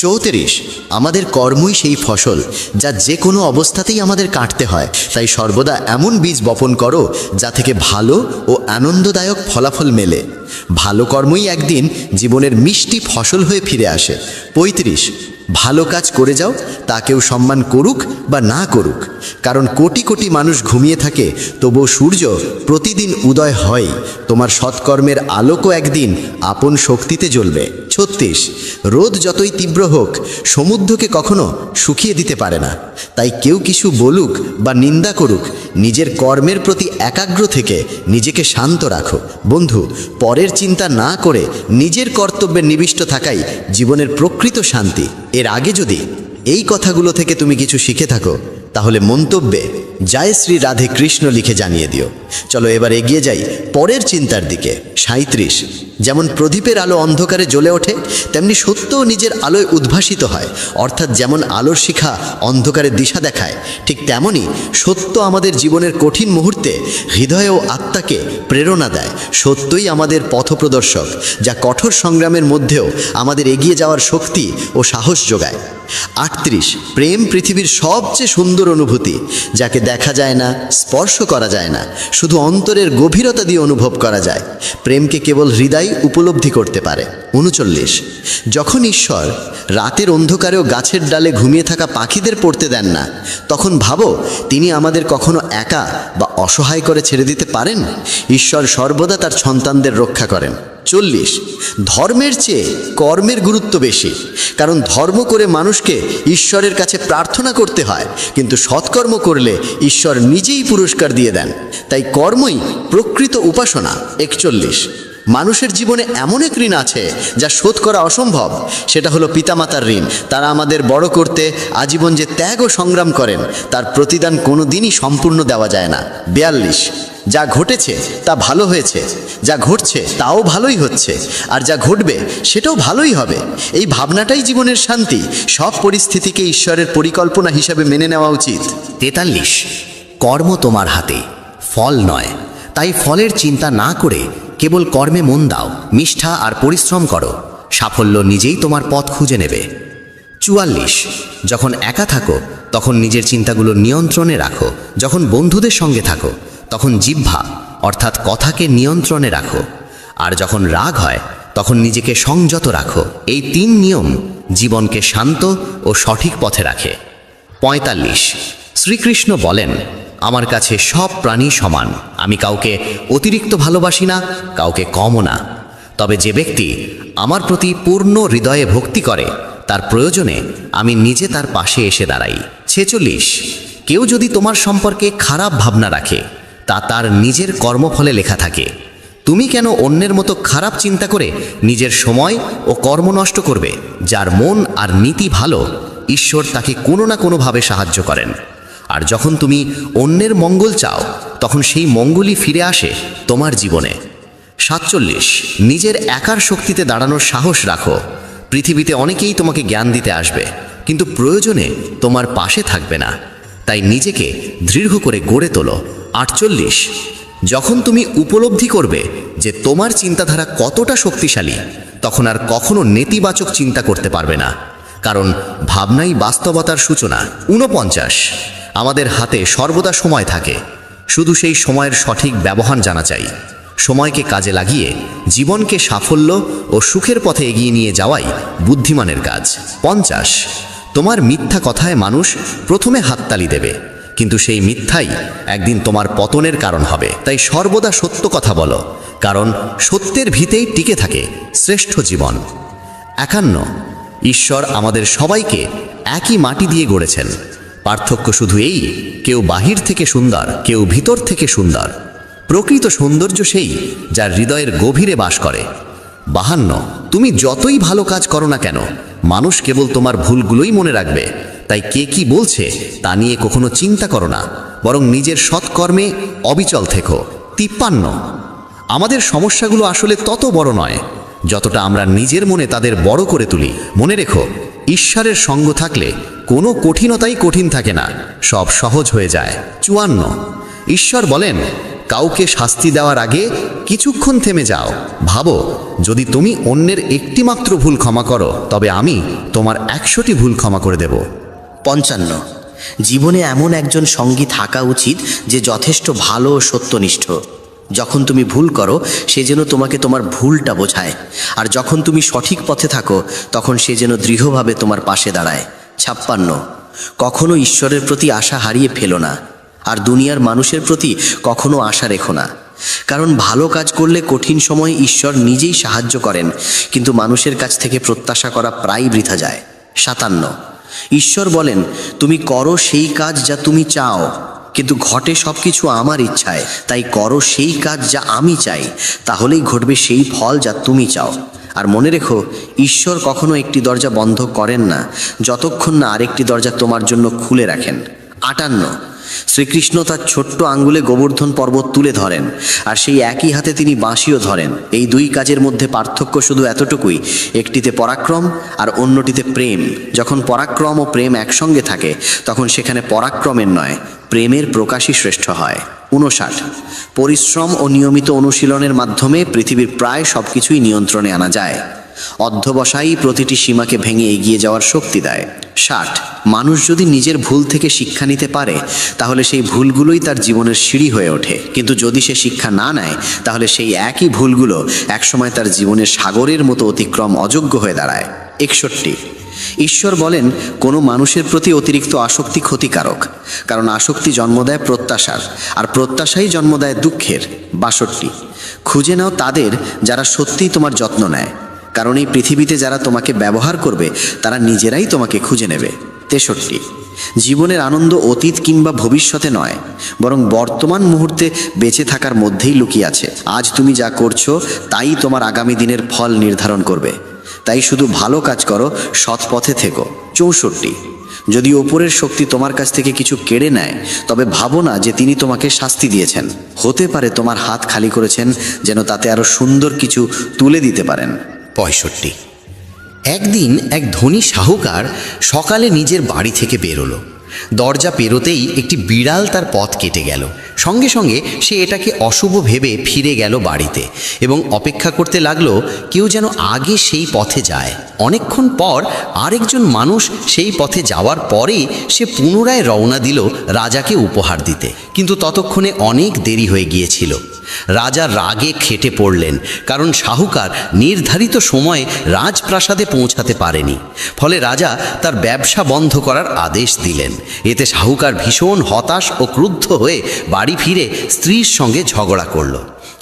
34, আমাদের কর্মই সেই ফসল যা যে কোনো অবস্থাতেই আমাদের কাটতে হয়, তাই সর্বদা এমন বীজ বপন করো যা থেকে ভালো ও আনন্দদায়ক ফলাফল মেলে। ভালো কর্মই একদিন জীবনের মিষ্টি ফসল হয়ে ফিরে আসে। ৩৫, ভালো কাজ করে যাও, তা কেউ সম্মান করুক বা না করুক, কারণ কোটি কোটি মানুষ ঘুমিয়ে থাকে, তবুও সূর্য প্রতিদিন উদয় হয়। তোমার সৎকর্মের আলোকও একদিন আপন শক্তিতে জ্বলবে। ৩৬, রোদ যতই তীব্র হোক সমুদ্রকে কখনো শুকিয়ে দিতে পারে না। তাই কেউ কিছু বলুক বা নিন্দা করুক, নিজের কর্মের প্রতি একাগ্র থেকে নিজেকে শান্ত রাখো। বন্ধু, পরের চিন্তা না করে নিজের কর্তব্যে নিবিষ্ট থাকাই জীবনের প্রকৃত শান্তি। এর আগে যদি এই কথাগুলো থেকে তুমি কিছু শিখে থাকো, তাহলে মন্তব্যে জয় শ্রী রাধে কৃষ্ণ লিখে জানিয়ে দিও। চলো এবার এগিয়ে যাই পরের চিন্তার দিকে। ৩৭, যেমন প্রদীপের আলো অন্ধকারে জ্বলে ওঠে, তেমনি সত্যও নিজের আলোয় উদ্ভাসিত হয়। অর্থাৎ যেমন আলোর শিখা অন্ধকারে দিশা দেখায়, ঠিক তেমনই সত্য আমাদের জীবনের কঠিন মুহূর্তে হৃদয় ও আত্মাকে প্রেরণা দেয়। সত্যই আমাদের পথপ্রদর্শক, যা কঠোর সংগ্রামের মধ্যেও আমাদের এগিয়ে যাওয়ার শক্তি ও সাহস যোগায়। ৩৮, প্রেম পৃথিবীর সবচেয়ে সুন্দর অনুভূতি, যাকে দেখা যায় না, স্পর্শ করা যায় না, শুধু অন্তরের গভীরতা দিয়ে অনুভব করা যায়। প্রেমকে কেবল হৃদয় উপলব্ধি করতে পারে। ৩৯, যখন ঈশ্বর রাতের অন্ধকারেও গাছের ডালে ঘুমিয়ে থাকা পাখিদের পড়তে দেন না, তখন ভাবো তিনি আমাদের কখনো একা বা অসহায় করে ছেড়ে দিতে পারেন? ঈশ্বর সর্বদা তার সন্তানদের রক্ষা করেন। ৪০, ধর্মের চেয়ে কর্মের গুরুত্ব বেশি, কারণ ধর্ম করে মানুষকে ঈশ্বরের কাছে প্রার্থনা করতে হয়, কিন্তু সৎকর্ম করলে ঈশ্বর নিজেই পুরস্কার দিয়ে দেন। তাই কর্মই প্রকৃত উপাসনা। ৪১, মানুষের জীবনে এমন এক ঋণ আছে যা শোধ করা অসম্ভব, সেটা হলো পিতামাতার ঋণ। তারা আমাদের বড় করতে আজীবন যে ত্যাগ ও সংগ্রাম করেন, তার প্রতিদান কোনো দিনই সম্পূর্ণ দেওয়া যায় না। ৪২, যা ঘটেছে তা ভালো হয়েছে, যা ঘটছে তাও ভালোই হচ্ছে, আর যা ঘটবে সেটাও ভালোই হবে। এই ভাবনাটাই জীবনের শান্তি। সব পরিস্থিতিকে ঈশ্বরের পরিকল্পনা হিসাবে মেনে নেওয়া উচিত। ৪৩, কর্ম তোমার হাতে, ফল নয়। তাই ফলের চিন্তা না করে কেবল কর্মে মন দাও, নিষ্ঠা আর পরিশ্রম করো। সাফল্য নিজেই তোমার পথ খুঁজে নেবে। ৪৪, যখন একা থাকো তখন নিজের চিন্তাগুলো নিয়ন্ত্রণে রাখো। যখন বন্ধুদের সঙ্গে থাকো তখন জিহ্বা অর্থাৎ কথাকে নিয়ন্ত্রণে রাখো। আর যখন রাগ হয় তখন নিজেকে সংযত রাখো। এই ৩ নিয়ম জীবনকে শান্ত ও সঠিক পথে রাখে। ৪৫, শ্রীকৃষ্ণ বলেন, আমার কাছে সব প্রাণী সমান। আমি কাউকে অতিরিক্ত ভালোবাসি না, কাউকে কমও না। তবে যে ব্যক্তি আমার প্রতি পূর্ণ হৃদয়ে ভক্তি করে, তার প্রয়োজনে আমি নিজে তার পাশে এসে দাঁড়াই। ৪৬, কেউ যদি তোমার সম্পর্কে খারাপ ভাবনা রাখে, তা তার নিজের কর্মফলে লেখা থাকে। তুমি কেন অন্যের মতো খারাপ চিন্তা করে নিজের সময় ও কর্ম নষ্ট করবে? যার মন আর নীতি ভালো, ঈশ্বর তাকে কোনো না কোনোভাবে সাহায্য করেন। আর যখন তুমি অন্যের মঙ্গল চাও, তখন সেই মঙ্গলই ফিরে আসে তোমার জীবনে। ৪৭, নিজের একার শক্তিতে দাঁড়ানোর সাহস রাখো। পৃথিবীতে অনেকেই তোমাকে জ্ঞান দিতে আসবে, কিন্তু প্রয়োজনে তোমার পাশে থাকবে না। তাই নিজেকে দৃঢ় করে গড়ে তোলো। ৪৮, যখন তুমি উপলব্ধি করবে যে তোমার চিন্তাধারা কতটা শক্তিশালী, তখন আর কখনো নেতিবাচক চিন্তা করতে পারবে না, কারণ ভাবনাই বাস্তবতার সূচনা। ৪৯, আমাদের হাতে সর্বদা সময় থাকে, শুধু সেই সময়ের সঠিক ব্যবহার জানা চাই। সময়কে কাজে লাগিয়ে জীবনকে সাফল্য ও সুখের পথে এগিয়ে নিয়ে যাওয়াই বুদ্ধিমানের কাজ। ৫০, তোমার মিথ্যা কথায় মানুষ প্রথমে হাততালি দেবে, কিন্তু সেই মিথ্যাই একদিন তোমার পতনের কারণ হবে। তাই সর্বদা সত্য কথা বলো, কারণ সত্যের ভিতেই টিকে থাকে শ্রেষ্ঠ জীবন। ৫১, ঈশ্বর আমাদের সবাইকে একই মাটি দিয়ে গড়েছেন। পার্থক্য শুধু এই, কেউ বাহির থেকে সুন্দর, কেউ ভিতর থেকে সুন্দর। প্রকৃত সৌন্দর্য সেই যার হৃদয়ের গভীরে বাস করে। ৫২, তুমি যতই ভালো কাজ করো না কেন, মানুষ কেবল তোমার ভুলগুলোই মনে রাখবে। তাই কে কি বলছে তা নিয়ে কখনো চিন্তা করো না, বরং নিজের সৎকর্মে অবিচল থেকো। ৫৩, আমাদের সমস্যাগুলো আসলে তত বড় নয় যতটা আমরা নিজের মনে তাদের বড় করে তুলি। মনে রেখো, ঈশ্বরের সঙ্গ থাকলে কোনো কঠিনতাই কঠিন থাকে না, সব সহজ হয়ে যায়। ৫৪, ঈশ্বর বলেন, কাউকে শাস্তি দেওয়ার আগে কিছুক্ষণ থেমে যাও, ভাবো যদি তুমি অন্যের একটিমাত্র ভুল ক্ষমা করো, তবে আমি তোমার ১০০টি ভুল ক্ষমা করে দেব। ৫৫, জীবনে এমন একজন সঙ্গী থাকা উচিত যে যথেষ্ট ভালো ও সত্যনিষ্ঠ। যখন তুমি ভুল করো সে যেন তোমাকে তোমার ভুলটা বোঝায়, আর যখন তুমি সঠিক পথে থাকো তখন সে যেন দৃঢ়ভাবে তোমার পাশে দাঁড়ায়। 56, কখনো ঈশ্বরের প্রতি আশা হারিয়ে ফেলো না, আর দুনিয়ার মানুষের প্রতি কখনো আশা রেখো না। কারণ ভালো কাজ করলে কঠিন সময়ে ঈশ্বর নিজেই সাহায্য করেন, কিন্তু মানুষের কাছ থেকে প্রত্যাশা করা প্রায় বৃথা যায়। 57, ঈশ্বর বলেন, তুমি করো সেই কাজ যা তুমি চাও, কিন্তু ঘটে সব কিছু আমার ইচ্ছায়, তাই করো সেই কাজ যা আমি চাই, তাহলেই ঘটবে সেই ফল যা তুমি চাও। আর মনে রেখো, ঈশ্বর কখনো একটি দরজা বন্ধ করেন না যতক্ষণ না আরেকটি দরজা তোমার জন্য খুলে রাখেন। 58, শ্রীকৃষ্ণ তার ছোট্ট আঙ্গুলে গোবর্ধন পর্বত তুলে ধরেন, আর সেই একই হাতে তিনি বাঁশিও ধরেন। এই দুই কাজের মধ্যে পার্থক্য শুধু এতটুকুই, একটিতে পরাক্রম আর অন্যটিতে প্রেম। যখন পরাক্রম ও প্রেম একসঙ্গে থাকে তখন সেখানে পরাক্রমের নয়, প্রেমের প্রকাশই শ্রেষ্ঠ হয়। 59, পরিশ্রম ও নিয়মিত অনুশীলনের মাধ্যমে পৃথিবীর প্রায় সব কিছুই নিয়ন্ত্রণে আনা যায়। অধ্যবসায়ই প্রতিটি সীমাকে ভেঙে এগিয়ে যাওয়ার শক্তি দেয়। 60, মানুষ যদি নিজের ভুল থেকে শিক্ষা নিতে পারে তাহলে সেই ভুলগুলোই তার জীবনের সিঁড়ি হয়ে ওঠে, কিন্তু যদি সে শিক্ষা না নেয় তাহলে সেই একই ভুলগুলো একসময় তার জীবনের সাগরের মতো অতিক্রম অযোগ্য হয়ে দাঁড়ায়। 61, ঈশ্বর বলেন, কোনো মানুষের প্রতি অতিরিক্ত আসক্তি ক্ষতিকারক, কারণ আসক্তি জন্ম দেয় প্রত্যাশার, আর প্রত্যাশাই জন্ম দেয় দুঃখের। 62, খুঁজে নাও তাদের যারা সত্যিই তোমার যত্ন নেয়, কারণ এই পৃথিবীতে যারা তোমাকে ব্যবহার করবে তারা নিজেরাই তোমাকে খুঁজে নেবে। 63, জীবনের আনন্দ অতীত কিংবা ভবিষ্যতে নয়, বরং বর্তমান মুহূর্তে বেঁচে থাকার মধ্যেই লুকিয়ে আছে। আজ তুমি যা করছো তাই তোমার আগামী দিনের ফল নির্ধারণ করবে, তাই শুধু ভালো কাজ করো, সৎ পথে থেকো। 64, যদি ওপরের শক্তি তোমার কাছ থেকে কিছু কেড়ে নেয় তবে ভাবো না যে তিনি তোমাকে শাস্তি দিয়েছেন, হতে পারে তোমার হাত খালি করেছেন যেন তাতে আরো সুন্দর কিছু তুলে দিতে পারেন। 65, একদিন এক ধনী শাহুকার সকালে নিজের বাড়ি থেকে বেরোলো। দরজা পেরোতেই একটি বিড়াল তার পথ কেটে গেল। সঙ্গে সঙ্গে সে এটাকে অশুভ ভেবে ফিরে গেল বাড়িতে এবং অপেক্ষা করতে লাগলো কেউ যেন আগে সেই পথে যায়। অনেকক্ষণ পর আরেকজন মানুষ সেই পথে যাওয়ার পরেই সে পুনরায় রওনা দিল রাজাকে উপহার দিতে, কিন্তু ততক্ষণে অনেক দেরি হয়ে গিয়েছিল। রাজা রাগে খেটে পড়লেন, কারণ শাহুকার নির্ধারিত সময়ে রাজপ্রাসাদে পৌঁছাতে পারেনি। ফলে রাজা তার ব্যবসা বন্ধ করার আদেশ দিলেন। এতে শাহুকার ভীষণ হতাশ ও ক্রুদ্ধ হয়ে বাড়ি ফিরে স্ত্রীর সঙ্গে ঝগড়া করল,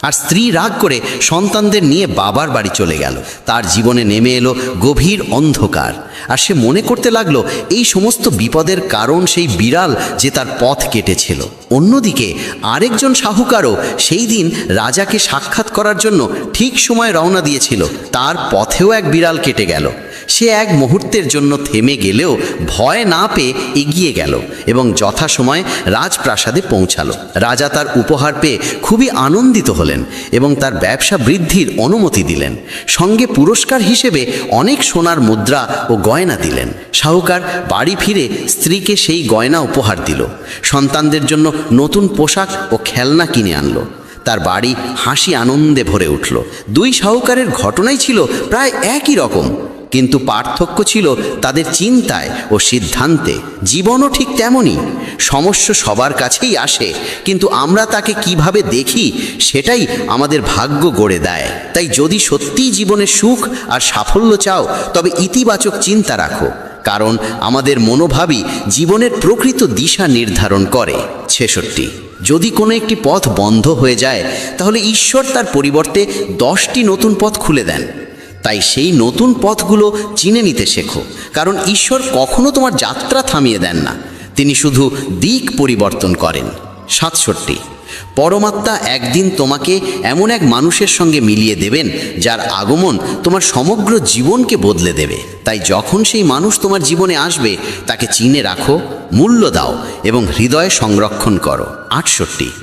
আর স্ত্রী রাগ করে সন্তানদের নিয়ে বাবার বাড়ি চলে গেল। তার জীবনে নেমে এলো গভীর অন্ধকার, আর সে মনে করতে লাগলো এই সমস্ত বিপদের কারণ সেই বিড়াল যে তার পথ কেটেছিল। অন্যদিকে আরেকজন শাহুকারও সেই দিন রাজাকে সাক্ষাৎ করার জন্য ঠিক সময় রওনা দিয়েছিল। তার পথেও এক বিড়াল কেটে গেল। সে এক মুহূর্তের জন্য থেমে গেলেও ভয় না পেয়ে এগিয়ে গেল এবং যথাসময়ে রাজপ্রাসাদে পৌঁছালো। রাজা তার উপহার পেয়ে খুবই আনন্দিত হলেন এবং তার ব্যবসা বৃদ্ধির অনুমতি দিলেন। সঙ্গে পুরস্কার হিসেবে অনেক সোনার মুদ্রা ও গয়না দিলেন। শাহুকার বাড়ি ফিরে স্ত্রীকে সেই গয়না উপহার দিল। সন্তানদের জন্য নতুন পোশাক ও খেলনা কিনে আনলো। তার বাড়ি হাসি আনন্দে ভরে উঠল। দুই শাহুকারের ঘটনাই ছিল প্রায় একই রকম, কিন্তু পার্থক্য ছিল তাদের চিন্তায় ও সিদ্ধান্তে। জীবনও ঠিক তেমনই, সমস্যা সবার কাছেই আসে, কিন্তু আমরা তাকে কিভাবে দেখি সেটাই আমাদের ভাগ্য গড়ে দেয়। তাই যদি সত্যিই জীবনে সুখ আর সাফল্য চাও তবে ইতিবাচক চিন্তা রাখো, কারণ আমাদের মনোভাবই জীবনের প্রকৃত দিশা নির্ধারণ করে। 66, যদি কোনো একটি পথ বন্ধ হয়ে যায় তাহলে ঈশ্বর তার পরিবর্তে 10টি নতুন পথ খুলে দেন। তাই সেই নতুন পথগুলো চিনে নিতে শেখো, কারণ ঈশ্বর কখনো তোমার যাত্রা থামিয়ে দেন না, তিনি শুধু দিক পরিবর্তন করেন। 67, পরমাত্মা একদিন তোমাকে এমন এক মানুষের সঙ্গে মিলিয়ে দেবেন যার আগমন তোমার সমগ্র জীবনকে বদলে দেবে। তাই যখন সেই মানুষ তোমার জীবনে আসবে তাকে চিনে রাখো, মূল্য দাও এবং হৃদয়ে সংরক্ষণ করো। 68,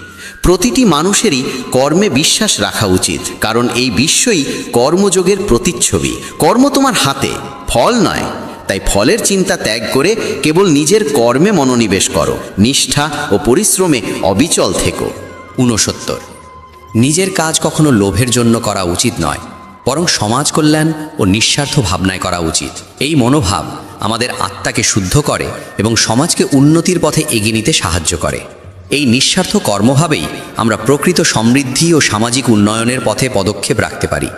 প্রতিটি মানুষেরই কর্মে বিশ্বাস রাখা উচিত, কারণ এই বিশ্বই কর্মযোগের প্রতিচ্ছবি। কর্ম তোমার হাতে, ফল নয়। তাই ফলের চিন্তা ত্যাগ করে কেবল নিজের কর্মে মনোনিবেশ করো, নিষ্ঠা ও পরিশ্রমে অবিচল থেকো। 69, নিজের কাজ কখনো লোভের জন্য করা উচিত নয়, বরং সমাজ কল্যাণ ও নিঃস্বার্থ ভাবনায় করা উচিত। এই মনোভাব আমাদের আত্মাকে শুদ্ধ করে এবং সমাজকে উন্নতির পথে এগিয়ে নিতে সাহায্য করে। এই নিঃস্বার্থ কর্মভাবেই আমরা প্রকৃত সমৃদ্ধি ও সামাজিক উন্নয়নের পথে পদক্ষেপ রাখতে পারি।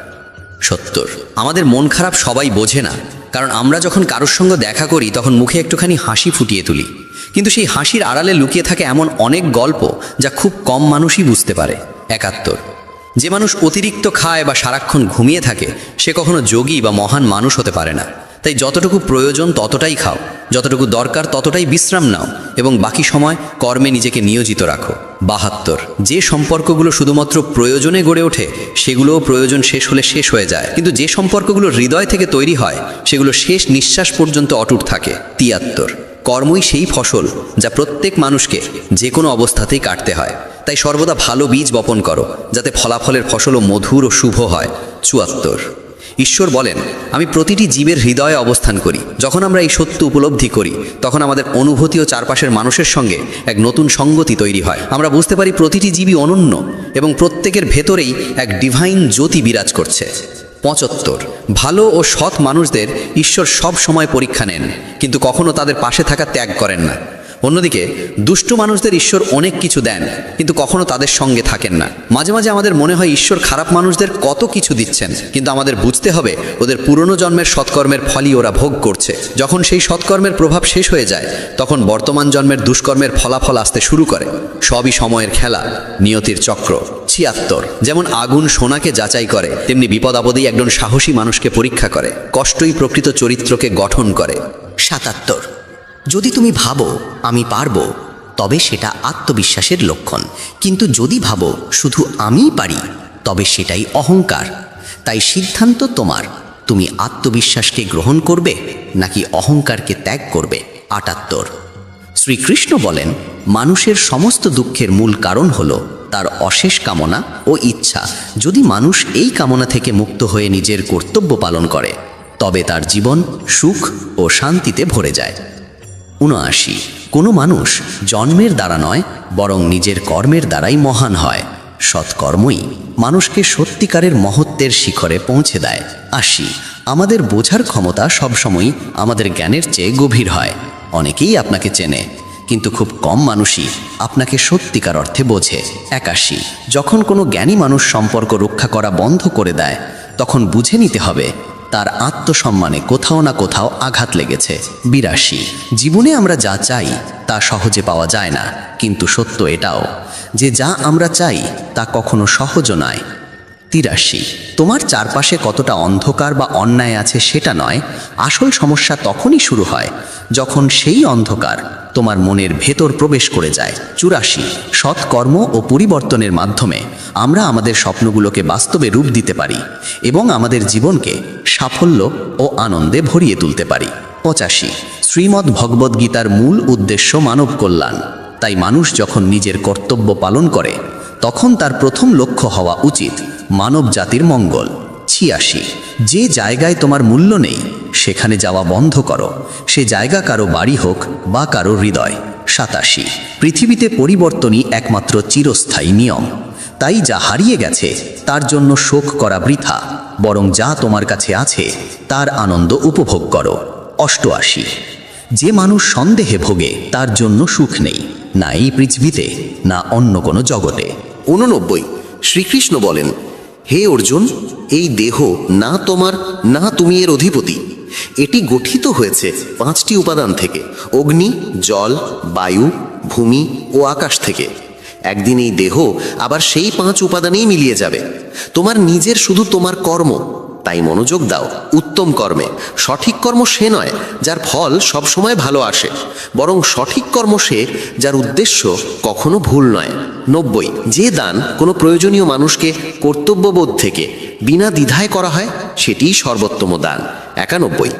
70 আমাদের মন খারাপ সবাই বোঝে না, কারণ আমরা যখন কারোর সঙ্গে দেখা করি তখন মুখে একটুখানি হাসি ফুটিয়ে তুলি, কিন্তু সেই হাসির আড়ালে লুকিয়ে থাকে এমন অনেক গল্প যা খুব কম মানুষই বুঝতে পারে। 71 যে মানুষ অতিরিক্ত খায় বা সারাক্ষণ ঘুমিয়ে থাকে সে কখনো যোগী বা মহান মানুষ হতে পারে না। তাই যতটুকু প্রয়োজন ততটাই খাও, যতটুকু দরকার ততটাই বিশ্রাম নাও এবং বাকি সময় কর্মে নিজেকে নিয়োজিত রাখো। 72 যে সম্পর্কগুলো শুধুমাত্র প্রয়োজনে গড়ে ওঠে সেগুলোও প্রয়োজন শেষ হলে শেষ হয়ে যায়, কিন্তু যে সম্পর্কগুলো হৃদয় থেকে তৈরি হয় সেগুলো শেষ নিঃশ্বাস পর্যন্ত অটুট থাকে। 73 কর্মই সেই ফসল যা প্রত্যেক মানুষকে যে কোনো অবস্থাতেই কাটতে হয়, তাই সর্বদা ভালো বীজ বপন করো যাতে ফলাফলের ফসলও মধুর ও শুভ হয়। 74 ঈশ্বর বলেন, আমি প্রতিটি জীবের হৃদয়ে অবস্থান করি। যখন আমরা এই সত্য উপলব্ধি করি তখন আমাদের অনুভূতি ও চারপাশের মানুষের সঙ্গে এক নতুন সঙ্গতি তৈরি হয়। আমরা বুঝতে পারি প্রতিটি জীবই অনন্য এবং প্রত্যেকের ভেতরেই এক ডিভাইন জ্যোতি বিরাজ করছে। 75 ভালো ও সৎ মানুষদের ঈশ্বর সব সময় পরীক্ষা নেন, কিন্তু কখনো তাদের পাশে থাকা ত্যাগ করেন না। অন্যদিকে দুষ্ট মানুষদের ঈশ্বর অনেক কিছু দেন, কিন্তু কখনো তাদের সঙ্গে থাকেন না। মাঝে মাঝে আমাদের মনে হয় ঈশ্বর খারাপ মানুষদের কত কিছু দিচ্ছেন, কিন্তু আমাদের বুঝতে হবে ওদের পুরনো জন্মের সৎকর্মের ফলই ওরা ভোগ করছে। যখন সেই সৎকর্মের প্রভাব শেষ হয়ে যায় তখন বর্তমান জন্মের দুষ্কর্মের ফলাফল আসতে শুরু করে। সবই সময়ের খেলা, নিয়তির চক্র। 76 যেমন আগুন সোনাকে যাচাই করে, তেমনি বিপদ আপদেই একজন সাহসী মানুষকে পরীক্ষা করে। কষ্টই প্রকৃত চরিত্রকে গঠন করে। 77 যদি তুমি ভাবো আমি পারবো, তবে সেটা আত্মবিশ্বাসের লক্ষণ, কিন্তু যদি ভাবো শুধু আমিই পারি, তবে সেটাই অহংকার। তাই সিদ্ধান্ত তোমার, তুমি আত্মবিশ্বাসকে গ্রহণ করবে নাকি অহংকারকে ত্যাগ করবে। 78 শ্রীকৃষ্ণ বলেন, মানুষের সমস্ত দুঃখের মূল কারণ হলো তার অশেষ কামনা ও ইচ্ছা। যদি মানুষ এই কামনা থেকে মুক্ত হয়ে নিজের কর্তব্য পালন করে তবে তার জীবন সুখ ও শান্তিতে ভরে যায়। 79 কোনো মানুষ জন্মের দ্বারা নয় বরং নিজের কর্মের দ্বারাই মহান হয়। সৎকর্মই মানুষকে সত্যিকারের মহত্বের শিখরে পৌঁছে দেয়। 80 আমাদের বোঝার ক্ষমতা সবসময়ই আমাদের জ্ঞানের চেয়ে গভীর হয়। অনেকেই আপনাকে চেনে, কিন্তু খুব কম মানুষই আপনাকে সত্যিকার অর্থে বোঝে। 81 যখন কোনো জ্ঞানী মানুষ সম্পর্ক রক্ষা করা বন্ধ করে দেয় তখন বুঝে নিতে হবে তার আত্মসম্মানে কোথাও না কোথাও আঘাত লেগেছে। 82 জীবনে আমরা যা চাই তা সহজে পাওয়া যায় না, কিন্তু সত্য এটাও যে যা আমরা চাই তা কখনো সহজ নয়। 83 তোমার চারপাশে কতটা অন্ধকার বা অন্যায় আছে সেটা নয়, আসল সমস্যা তখনই শুরু হয় যখন সেই অন্ধকার তোমার মনের ভেতর প্রবেশ করে যায়। 84 সৎকর্ম ও পরিবর্তনের মাধ্যমে আমরা আমাদের স্বপ্নগুলোকে বাস্তবে রূপ দিতে পারি এবং আমাদের জীবনকে সাফল্য ও আনন্দে ভরিয়ে তুলতে পারি। 85 শ্রীমদ্ ভগবদ্গীতার মূল উদ্দেশ্য মানব কল্যাণ, তাই মানুষ যখন নিজের কর্তব্য পালন করে তখন তার প্রথম লক্ষ্য হওয়া উচিত মানব জাতির মঙ্গল। 86 যে জায়গায় তোমার মূল্য নেই সেখানে যাওয়া বন্ধ করো, সে জায়গা কারো বাড়ি হোক বা কারো হৃদয়। 87 পৃথিবীতে পরিবর্তনই একমাত্র চিরস্থায়ী নিয়ম, তাই যা হারিয়ে গেছে তার জন্য শোক করা বৃথা, বরং যা তোমার কাছে আছে তার আনন্দ উপভোগ করো। 88 যে মানুষ সন্দেহে ভোগে তার জন্য সুখ নেই, না এই পৃথিবীতে না অন্য কোনো জগতে। 89 শ্রীকৃষ্ণ বলেন, হে অর্জুন, এই দেহ না তোমার না তুমি এর অধিপতি। এটি গঠিত হয়েছে 5টি উপাদান থেকে, অগ্নি, জল, বায়ু, ভূমি ও আকাশ থেকে। একদিন এই দেহ আবার সেই 5 উপাদানেই মিলিয়ে যাবে। তোমার নিজের শুধু তোমার কর্ম, তাই মনোযোগ দাও উত্তম কর্মে। সঠিক কর্ম সে নয় যার ফল সবসময় ভালো আসে, বরং সঠিক কর্ম সে যার উদ্দেশ্য কখনো ভুল নয়। 90 যে দান কোনো প্রয়োজনীয় মানুষকে কর্তব্যবোধ থেকে বিনা দ্বিধায় করা হয় সেটিই সর্বোত্তম দান। 91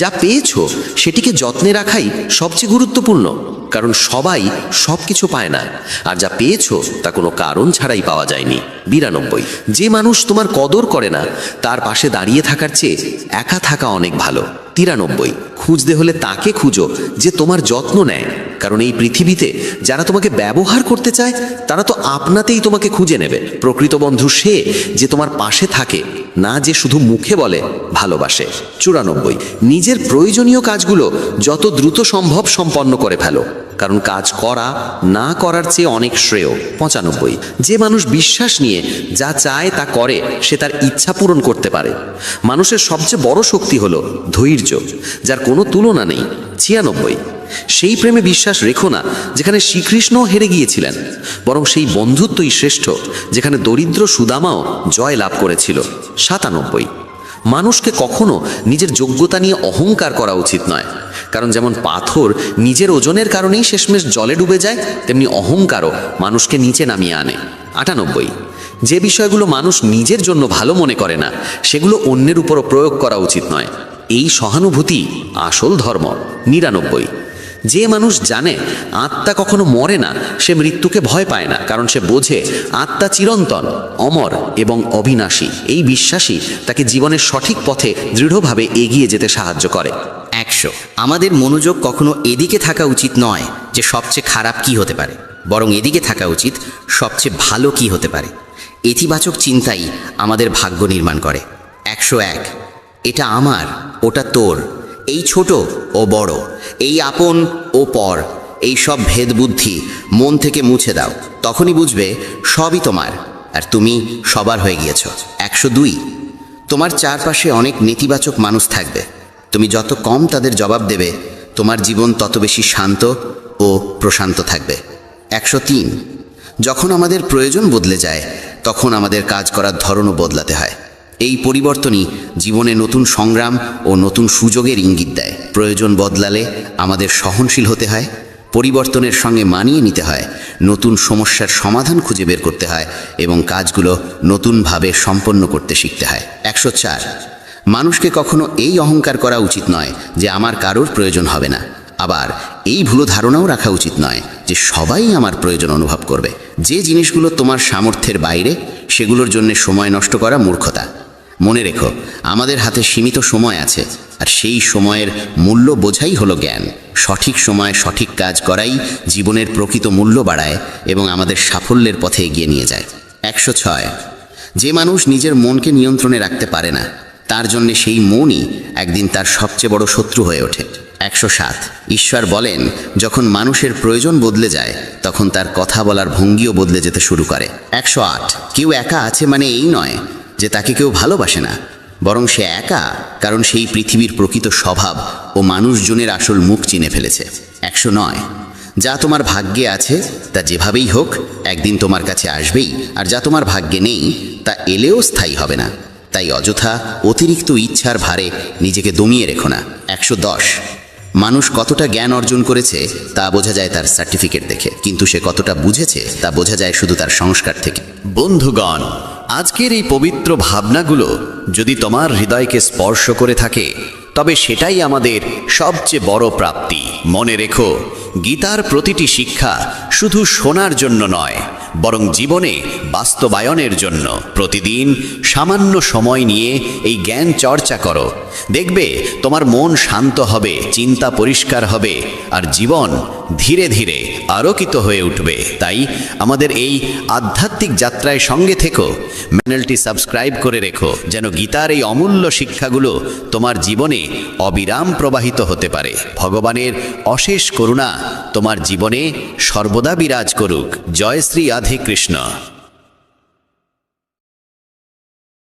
যা পেয়েছো সেটিকে যত্নে রাখাই সবচেয়ে গুরুত্বপূর্ণ, কারণ সবাই সব কিছু পায় না, আর যা পেয়েছো তা কোনো কারণ ছাড়াই পাওয়া যায়নি। 92 যে মানুষ তোমার কদর করে না তার পাশে দাঁড়িয়ে থাকার চেয়ে একা থাকা অনেক ভালো। 93 খুঁজতে হলে তাকে খুঁজো যে তোমার যত্ন নেয়, কারণ এই পৃথিবীতে যারা তোমাকে ব্যবহার করতে চায় তারা তো আপনাতেই তোমাকে খুঁজে নেবে। প্রকৃত বন্ধু সে যে তোমার পাশে থাকে, না যে শুধু মুখে বলে ভালোবাসে। 94, নিজের প্রয়োজনীয় কাজগুলো যত দ্রুত সম্ভব সম্পন্ন করে ফেলো, কারণ কাজ করা না করার চেয়ে অনেক শ্রেয়। 95, যে মানুষ বিশ্বাস নিয়ে যা চায় তা করে সে তার ইচ্ছা পূরণ করতে পারে। মানুষের সবচেয়ে বড় শক্তি হলো ধৈর্য, যার কোনো তুলনা নেই। 96, সেই প্রেমে বিশ্বাস রেখো না যেখানে শ্রীকৃষ্ণও হেরে গিয়েছিলেন, বরং সেই বন্ধুত্বই শ্রেষ্ঠ যেখানে দরিদ্র সুদামাও জয় লাভ করেছিল। 97, মানুষকে কখনো নিজের যোগ্যতা নিয়ে অহংকার করা উচিত নয়, কারণ যেমন পাথর নিজের ওজনের কারণেই শেষমেশ জলে ডুবে যায়, তেমনি অহংকারও মানুষকে নিচে নামিয়ে আনে। 98, যে বিষয়গুলো মানুষ নিজের জন্য ভালো মনে করে না সেগুলো অন্যের উপরও প্রয়োগ করা উচিত নয়। এই সহানুভূতি আসল ধর্ম। 99, যে মানুষ জানে আত্মা কখনো মরে না সে মৃত্যুকে ভয় পায় না, কারণ সে বোঝে আত্মা চিরন্তন, অমর এবং অবিনাশী। এই বিশ্বাসই তাকে জীবনের সঠিক পথে দৃঢ়ভাবে এগিয়ে যেতে সাহায্য করে। 100, আমাদের মনোযোগ কখনো এদিকে থাকা উচিত নয় যে সবচেয়ে খারাপ কি হতে পারে, বরং এদিকে থাকা উচিত সবচেয়ে ভালো কি হতে পারে। ইতিবাচক চিন্তাই আমাদের ভাগ্য নির্মাণ করে। 101, এটা আমার, ওটা তোর, এই ছোট ও বড়, এই আপন ও পর, এই সব ভেদ বুদ্ধি মন থেকে মুছে দাও, তখনই বুঝবে সবই তোমার আর তুমি সবার হয়ে গিয়েছ। 102, তোমার চারপাশে অনেক নেতিবাচক মানুষ থাকবে, তুমি যত কম তাদের জবাব দেবে তোমার জীবন তত বেশি শান্ত ও প্রশান্ত থাকবে। 103, যখন আমাদের প্রয়োজন বদলে যায় তখন আমাদের কাজ করার ধরনও বদলাতে হয়। এই পরিবর্তনই জীবনে নতুন সংগ্রাম ও নতুন সুযোগের ইঙ্গিত দেয়। প্রয়োজন বদলালে আমাদের সহনশীল হতে হয়, পরিবর্তনের সঙ্গে মানিয়ে নিতে হয়, নতুন সমস্যার সমাধান খুঁজে বের করতে হয় এবং কাজগুলো নতুনভাবে সম্পন্ন করতে শিখতে হয়। 104, মানুষকে কখনো এই অহংকার করা উচিত নয় যে আমার কারোর প্রয়োজন হবে না, আবার এই ভুল ধারণাও রাখা উচিত নয় যে সবাই আমার প্রয়োজন অনুভব করবে। যে জিনিসগুলো তোমার সামর্থ্যের বাইরে সেগুলোর জন্য সময় নষ্ট করা মূর্খতা। মনে রেখো, আমাদের হাতে সীমিত সময় আছে, আর সেই সময়ের মূল্য বোঝাই হলো জ্ঞান। সঠিক সময়ে সঠিক কাজ করাই জীবনের প্রকৃত মূল্য বাড়ায় এবং আমাদের সাফল্যের পথে এগিয়ে নিয়ে যায়। 106, যে মানুষ নিজের মনকে নিয়ন্ত্রণে রাখতে পারে না তার জন্য সেই মনই একদিন তার সবচেয়ে বড় শত্রু হয়ে ওঠে। 107, ঈশ্বর বলেন যখন মানুষের প্রয়োজন বদলে যায় তখন তার কথা বলার ভঙ্গিও বদলে যেতে শুরু করে। 108, কেউ একা আছে মানে এই নয় যে তাকে কেউ ভালোবাসে না, বরং সে একা কারণ সেই পৃথিবীর প্রকৃত স্বভাব ও মানুষজনের আসল মুখ চিনে ফেলেছে। 109, যা তোমার ভাগ্যে আছে তা যেভাবেই হোক একদিন তোমার কাছে আসবেই, আর যা তোমার ভাগ্যে নেই তা এলেও স্থায়ী হবে না। তাই অযথা অতিরিক্ত ইচ্ছার ভারে নিজেকে দমিয়ে রেখো না। 110, মানুষ কতটা জ্ঞান অর্জন করেছে তা বোঝা যায় তার সার্টিফিকেট দেখে, কিন্তু সে কতটা বুঝেছে তা বোঝা যায় শুধু তার সংস্কার থেকে। বন্ধুগণ, আজকের এই পবিত্র ভাবনাগুলো যদি তোমার হৃদয়কে স্পর্শ করে থাকে তবে সেটাই আমাদের সবচেয়ে বড় প্রাপ্তি। মনে রেখো, গীতার প্রতিটি শিক্ষা শুধু শোনার জন্য নয়, বরং জীবনে বাস্তবায়নের জন্য। প্রতিদিন সামান্য সময় নিয়ে এই জ্ঞান চর্চা করো, দেখবে তোমার মন শান্ত হবে, চিন্তা পরিষ্কার হবে, আর জীবন ধীরে ধীরে আলোকিত হয়ে উঠবে। তাই আমাদের এই আধ্যাত্মিক যাত্রায় সঙ্গে থেকো, চ্যানেলটি সাবস্ক্রাইব করে রেখো, যেন গীতার এই অমূল্য শিক্ষাগুলো তোমার জীবনে অবিরাম প্রবাহিত হতে পারে। ভগবানের অশেষ করুণা তোমার জীবনে সর্বদা বিরাজ করুক। জয় শ্রী রাধে কৃষ্ণ।